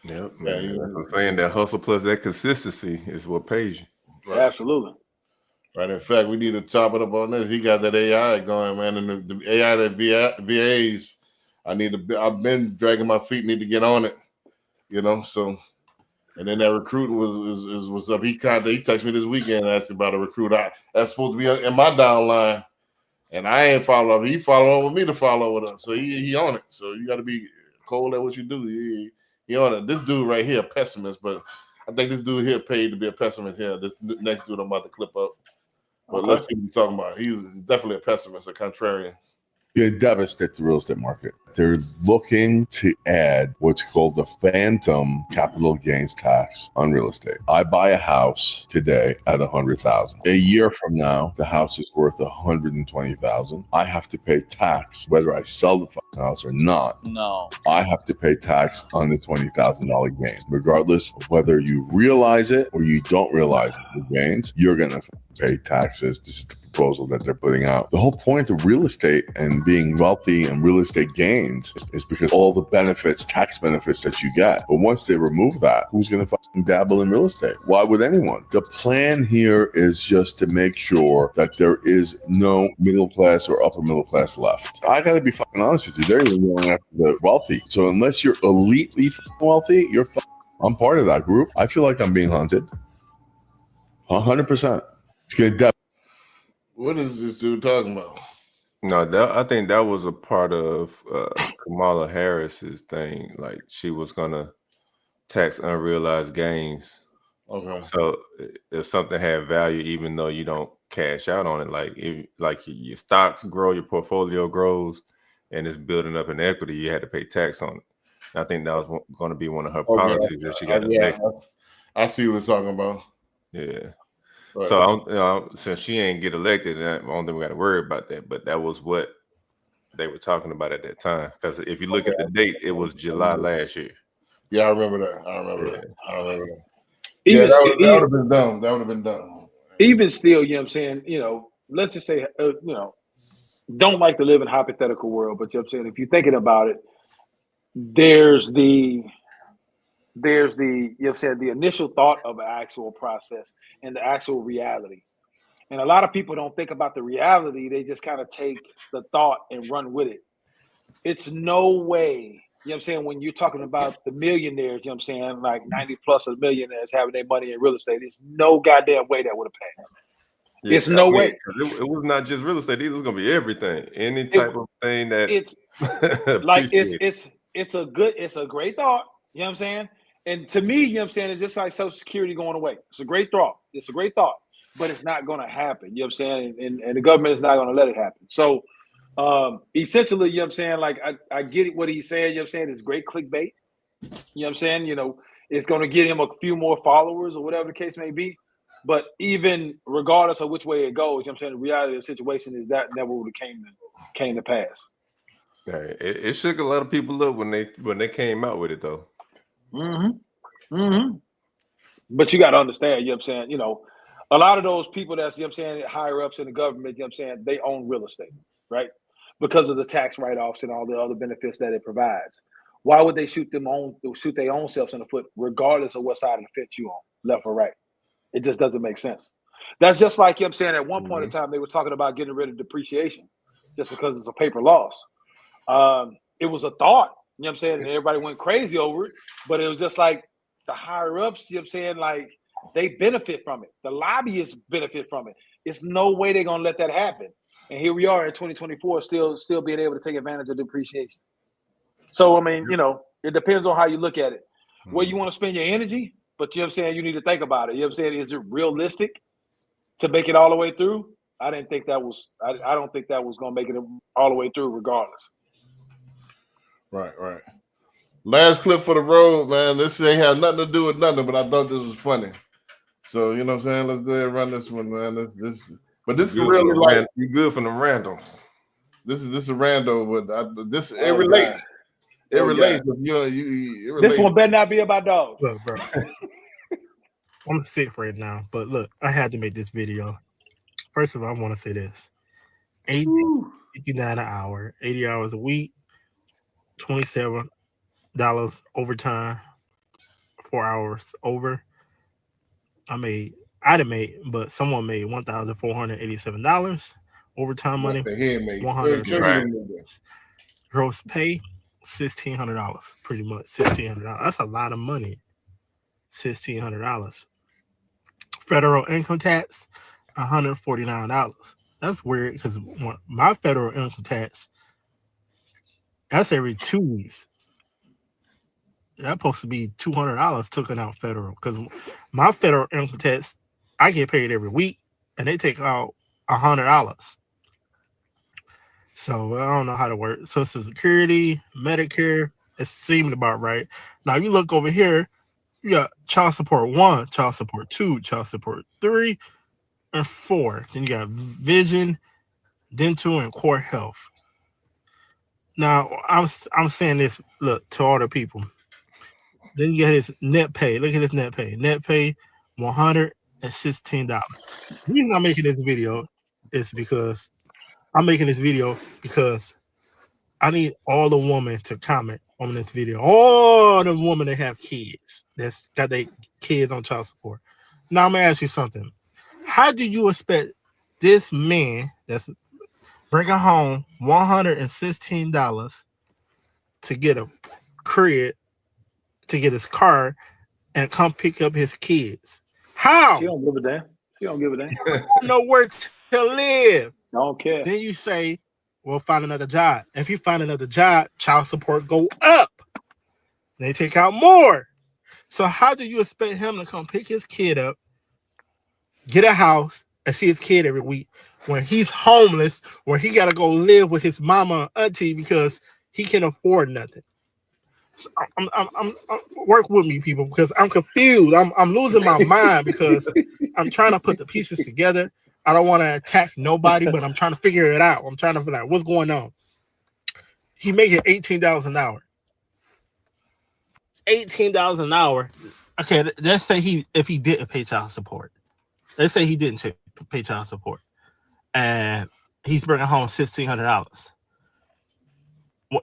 Yep, man. I'm saying that hustle plus that consistency is what pays you.
Right.
Absolutely.
Right. In fact, we need to chop it up on this. He got that AI going, man, and the AI that VAs. I've been dragging my feet. Need to get on it. You know. So, and then that recruiting was up. He texted me this weekend and asked about a recruit. That's supposed to be in my downline, and I ain't follow up. He follow up with me to follow it up. So he on it. So you got to be cold at what you do. He on it. This dude right here, pessimist, but I think this dude here paid to be a pessimist here. This next dude I'm about to clip up. But let's see what he's talking about. He's definitely a pessimist, a contrarian.
They devastate the real estate market. They're looking to add what's called the phantom capital gains tax on real estate. I buy a house today at $100,000. A year from now, the house is worth $120,000. I have to pay tax whether I sell the house or not.
No.
I have to pay tax on the $20,000 gain, regardless of whether you realize it or you don't realize the gains. You're gonna pay taxes. This is the proposal that they're putting out. The whole point of real estate and being wealthy and real estate gains is because all the benefits, tax benefits that you get. But once they remove that, who's going to fucking dabble in real estate? Why would anyone? The plan here is just to make sure that there is no middle class or upper middle class left. I got to be fucking honest with you. They're even going after the wealthy. So unless you're elitely wealthy, I'm part of that group. I feel like I'm being hunted. 100%. It's going to
What is this dude talking about?
No, I think that was a part of Kamala Harris's thing. Like she was gonna tax unrealized gains.
Okay.
So if something had value, even though you don't cash out on it, like your stocks grow, your portfolio grows, and it's building up in equity, you had to pay tax on it. And I think that was going to be one of her policies that she got elected.
I see what you're talking about.
Yeah.
Right.
So since she ain't get elected, I don't think we got to worry about that. But that was what they were talking about at that time. Because if you look at the date, it was July last year.
Yeah, I remember that. I remember that.
Even
that
still-
would have been dumb. That would have been dumb.
Even still, you know what I'm saying? You know, let's just say, don't like to live in a hypothetical world, but you know what I'm saying? If you're thinking about it, there's the you know what I'm saying, the initial thought of an actual process and the actual reality. And a lot of people don't think about the reality. They just kind of take the thought and run with it. It's no way, you know what I'm saying, when you're talking about the millionaires, you know what I'm saying, like 90 plus of millionaires having their money in real estate, there's no goddamn way that would have passed.
Yeah,
It's no way.
It was not just real estate. It was going to be everything. Any type of thing that
it's like it's a great thought. You know what I'm saying? And to me, you know what I'm saying, it's just like Social Security going away. It's a great thought. It's a great thought, but it's not going to happen. You know what I'm saying? And the government is not going to let it happen. So essentially, you know what I'm saying, like I get it what he's saying. You know what I'm saying? It's great clickbait. You know what I'm saying? You know, it's going to get him a few more followers or whatever the case may be. But even regardless of which way it goes, you know what I'm saying, the reality of the situation is that never would have came to pass.
Hey, it shook a lot of people up when they came out with it though.
But you got to understand, you know what I'm saying, you know, a lot of those people that's, you know what I'm saying, higher ups in the government, you know what I'm saying, they own real estate, right? Because of the tax write-offs and all the other benefits that it provides. Why would they shoot their own selves in the foot, regardless of what side of the fence you on, left or right? It just doesn't make sense. That's just like, you know what I'm saying, at one point in time, they were talking about getting rid of depreciation just because it's a paper loss. It was a thought, you know what I'm saying, and everybody went crazy over it, but it was just like the higher ups, you know what I'm saying, like they benefit from it. The lobbyists benefit from it. It's no way they're going to let that happen. And here we are in 2024 still being able to take advantage of depreciation. So, I mean, you know, it depends on how you look at it. Where you want to spend your energy, but you know what I'm saying, you need to think about it. You know what I'm saying? Is it realistic to make it all the way through? I don't think that was going to make it all the way through regardless.
Right. Last clip for the road, man. This ain't have nothing to do with nothing, but I thought this was funny. So, you know what I'm saying? Let's go ahead and run this one, man. This is really like
you good for the randoms.
This is a rando, but it
Oh,
relates.
God.
It
Oh,
relates.
God.
It relates.
This one better not be about dogs.
Look, bro. I'm sick right now, but look, I had to make this video. First of all, I want to say this: $59 an hour, 80 hours a week, $27 overtime, 4 hours over. But someone made $1,487 overtime money.
The head made
$100 gross pay, $1,600, pretty much $1,600. That's a lot of money. $1,600. Federal income tax, $149. That's weird because my federal income tax, that's every 2 weeks. That's supposed to be $200 taken out federal because my federal income tax, I get paid every week and they take out $100. So I don't know how to work. Social Security, Medicare, it seemed about right. Now you look over here, you got child support 1, child support 2, child support 3, and 4. Then you got vision, dental, and core health. Now I'm saying this, look, to all the people. Then you get his net pay. Look at his net pay. Net pay, $116. The reason I'm making this video is because I need all the women to comment on this video. All the women that have kids that's got their kids on child support. Now I'm gonna ask you something. How do you expect this man that's bringing home $116 to get a crib, to get his car, and come pick up his kids? How?
She don't give a damn. She don't give a damn.
Nowhere to live.
I don't care.
Then you say, we'll find another job. If you find another job, child support go up. They take out more. So how do you expect him to come pick his kid up, get a house, and see his kid every week when he's homeless, where he got to go live with his mama and auntie because he can't afford nothing? So I'm work with me, people, because I'm confused. I'm losing my mind because I'm trying to put the pieces together. I don't want to attack nobody, but I'm trying to figure it out. I'm trying to figure out what's going on. He making $18 an hour. $18 an hour. Okay, let's say if he didn't pay child support. Let's say he didn't pay child support, and he's bringing home $1,600.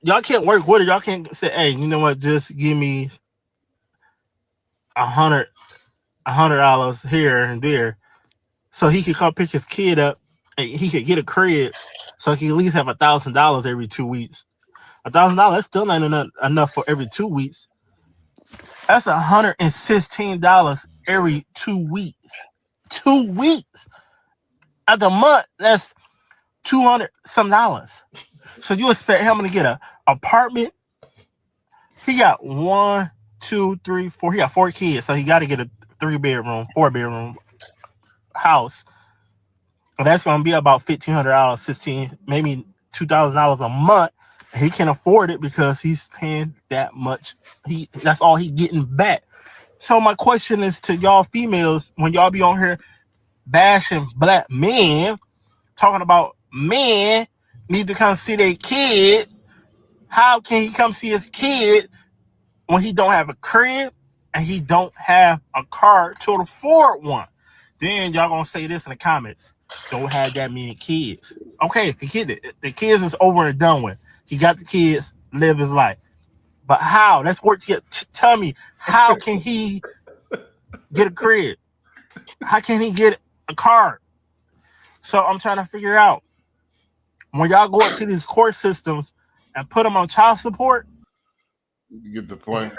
Y'all can't work with it. Y'all can't say, "Hey, you know what? Just give me $100 here and there," so he could come pick his kid up and he could get a crib, so he can at least have $1,000 every 2 weeks. $1,000, that's still not enough for every 2 weeks. That's $116 every 2 weeks. 2 weeks. At the month, that's $200 some dollars. So you expect him to get an apartment? He got 1, 2, 3, 4. He got 4 kids, so he got to get a 3-bedroom, 4-bedroom house. And that's going to be about $1,500, 16, maybe $2,000 a month. He can't afford it because he's paying that much. That's all he's getting back. So my question is to y'all females, when y'all be on here bashing black men, talking about men need to come see their kid, how can he come see his kid when he don't have a crib and he don't have a car to afford one? Then y'all gonna say this in the comments: don't have that many kids. Okay, forget it. The kids is over and done with. He got the kids, live his life. But how? Let's work together. Tell me, how can he get a crib? How can he get a car? So I'm trying to figure out, when y'all go into these court systems and put them on child support.
You get the point.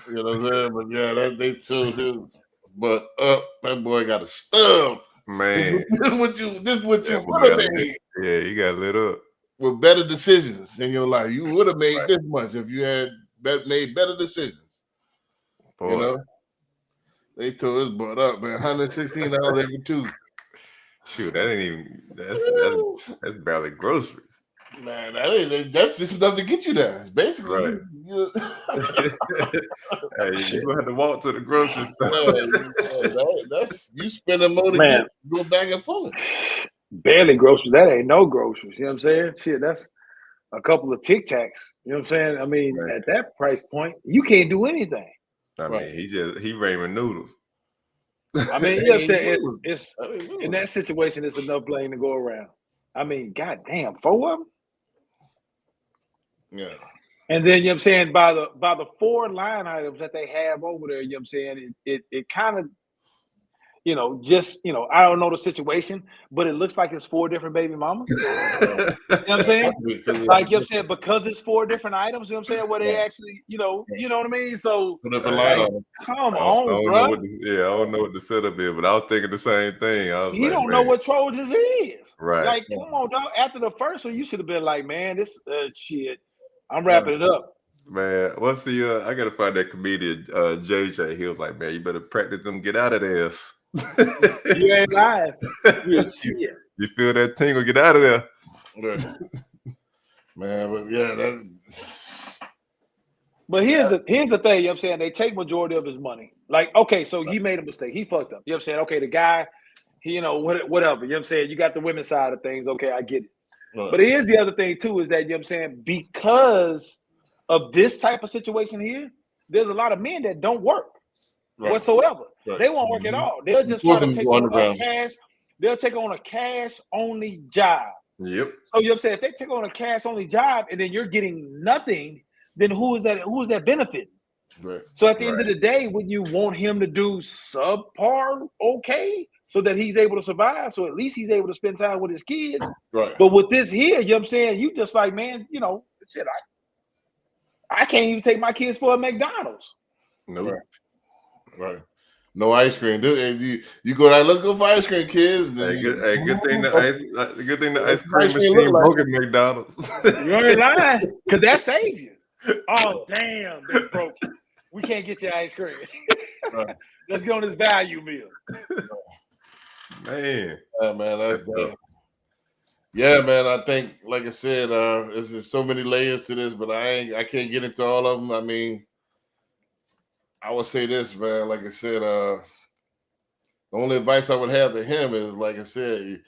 You know what I'm saying? But yeah, they chose his butt up. That boy got a stub.
Man.
This is what you would have made.
Yeah, you got lit up.
With better decisions in your life. You would have made this much if you had made better decisions.
Boy.
You know? They tore his butt up, man. $116 every 2.
Shoot, that ain't even that's barely groceries.
Man, that's just enough to get you there. Basically,
right.
You're
gonna have to walk to the grocery store.
That's you spending more to
Man.
go back and forth.
Barely groceries. That ain't no groceries. You know what I'm saying? Shit, that's a couple of Tic Tacs. You know what I'm saying? I mean, at that price point, you can't do anything.
I mean, he ramen noodles.
I mean, you know what I'm saying? It's in that situation, it's enough blame to go around. I mean, goddamn, 4 of them.
Yeah.
And then, you know what I'm saying, by the 4 line items that they have over there, you know what I'm saying, it kind of, you know, just, you know, I don't know the situation, but it looks like it's 4 different baby mamas. You know what I'm saying? Like, you know what I'm saying, because it's 4 different items, you know what I'm saying, where they actually, you know what I mean? So, like, come on, bro.
I don't know what the setup is, but I was thinking the same thing. I was
He don't know what Trojans is.
Right.
Like, come on, dog. After the first one, you should have been like, man, this shit. I'm wrapping it up.
Man, what's the I gotta find that comedian JJ. He was like, man, you better practice them, get out of this.
You ain't lying.
You feel that tingle, get out of there.
Man, but yeah,
But here's the thing, you know what I'm saying? They take majority of his money. Like, okay, so he made a mistake. He fucked up. You know what I'm saying? Okay, the guy, he, you know, whatever. You know what I'm saying? You got the women's side of things. Okay, I get it.
Right.
But here's the other thing too, is that, you know what I'm saying, because of this type of situation here, there's a lot of men that don't work whatsoever.
Right.
They won't work at all. They'll just try to take on a cash. They'll take on a cash only job.
Yep.
So you know what I'm saying? If they take on a cash only job and then you're getting nothing, then who is that benefit?
Right.
So at the end of the day, when you want him to do subpar okay, so that he's able to survive, so at least he's able to spend time with his kids.
Right.
But with this here, you know what I'm saying, you just like, man, you know, shit, I can't even take my kids for a McDonald's.
No. Right. No ice cream. You go out. Let's go for ice cream, kids.
Good thing the ice cream
Ice cream
machine
look like?
broke at McDonald's.
You ain't lying, because that saved you. Oh, damn, they broke it. We can't get you ice cream.
Right.
Let's get on this value meal.
Man.
Yeah, man, that's good. Yeah, man. I think, like I said, there's just so many layers to this, but I can't get into all of them. I mean, I would say this, man. Like I said, the only advice I would have to him is, like I said,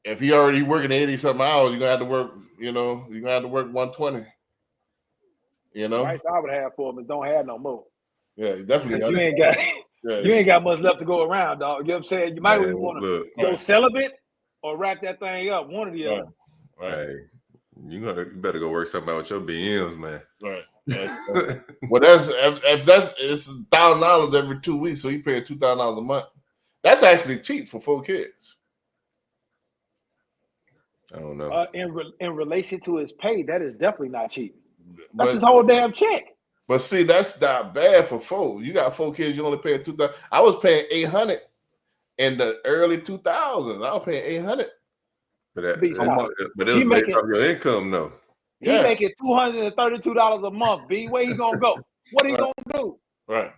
if he already working 80-something hours, you're gonna have to work, you're gonna have to work 120.
Advice I would have for him is don't have no more.
Yeah, definitely.
You ain't got you ain't got much left to go around, dog. You know what I'm saying? You might want to go celibate or wrack that thing up. One or the other.
Right.
Hey, you better go work something out with your BMs, man.
Right. Well, if that's it's $1,000 every 2 weeks, so you paying $2,000 a month. That's actually cheap for 4 kids.
I don't know.
In relation to his pay, that is definitely not cheap. That's his whole damn check.
But see, that's not bad for 4. You got 4 kids, you only pay $2,000. I was paying $800 in the early 2000s. I was paying $800.
But it was based off your income, though.
He making $232 a month. B, where he gonna go? What he gonna do?
Right.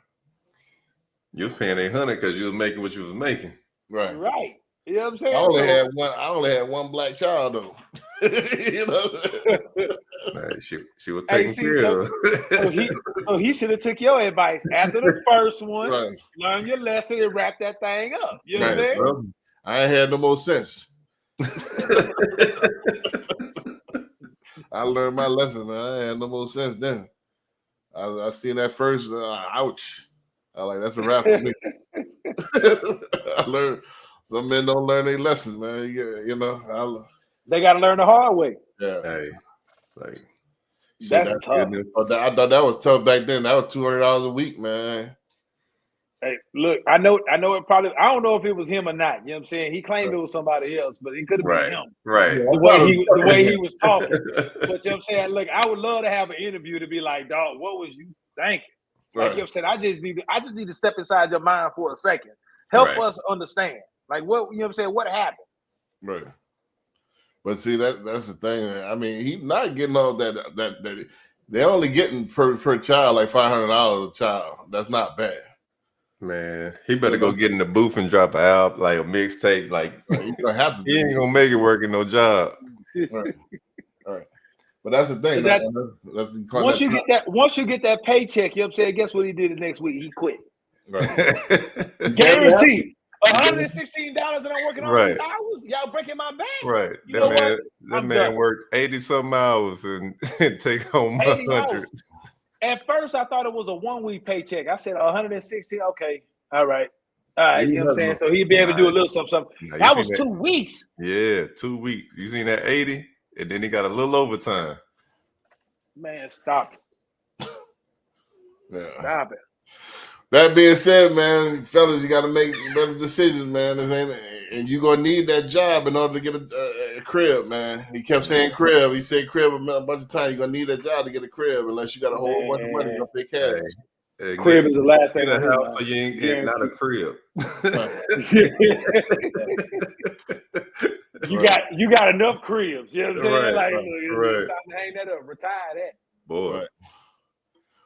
You was paying $800 because you was making what you was making.
Right.
Right. You know what I'm saying?
I only had one black child though.
She was taking care of.
So he should have took your advice after the first one. Right. Learn your lesson and wrap that thing up. You know what I'm saying?
Well, I ain't had no more sense. I learned my lesson, man. I ain't had no more sense then. I seen that first. Ouch! I like that's a wrap for me. I learned. Some men don't learn their lessons, man.
They got to learn the hard way.
Yeah.
Hey,
that's tough.
I thought that was tough back then. That was $200 a week, man.
Hey, look, I know it probably. I don't know if it was him or not. You know what I'm saying? He claimed it was somebody else, but it could have been him.
Right.
The way he was talking. But you know what I'm saying? Look, I would love to have an interview to be like, dog, what was you thinking? Like you know what I'm saying? I just need to step inside your mind for a second. Help us understand. Like what you know what I'm saying? What happened?
Right. But see that's the thing. I mean, he's not getting all that they're only getting per child like $500 a child. That's not bad.
Man, he better go get in the booth and drop an album, like a mixtape. Like
he's gonna have to.
He ain't gonna make it working no job.
Right. All right. But that's the thing.
Once you get that paycheck, you know what I'm saying? Guess what he did the next week? He quit.
Right.
Guaranteed. $116 and I'm working all these hours. Y'all breaking my back.
Right. That man
done.
worked 80-something hours and take home 100.
At first, I thought it was a 1 week paycheck. I said 116. Okay. All right. You know what I'm saying? So he'd be able to do a little something. That was 2 weeks.
Yeah, 2 weeks. You seen that 80? And then he got a little overtime.
Man, stop it.
Yeah.
Stop it.
That being said, man, fellas, you got to make better decisions, man. And you're going to need that job in order to get a crib, man. He kept saying crib. He said crib a bunch of times. You're going to need that job to get a crib unless you got a whole bunch of money to pay cash.
Crib is the last thing.
Get a house so you ain't getting not a crib.
You got enough cribs. You know what I'm saying?
Right,
It's time to hang that up. Retire that.
Boy.
Right.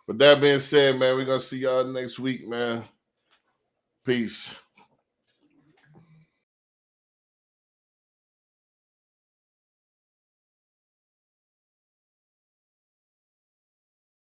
With that being said, man, we're going to see y'all next week, man. Peace.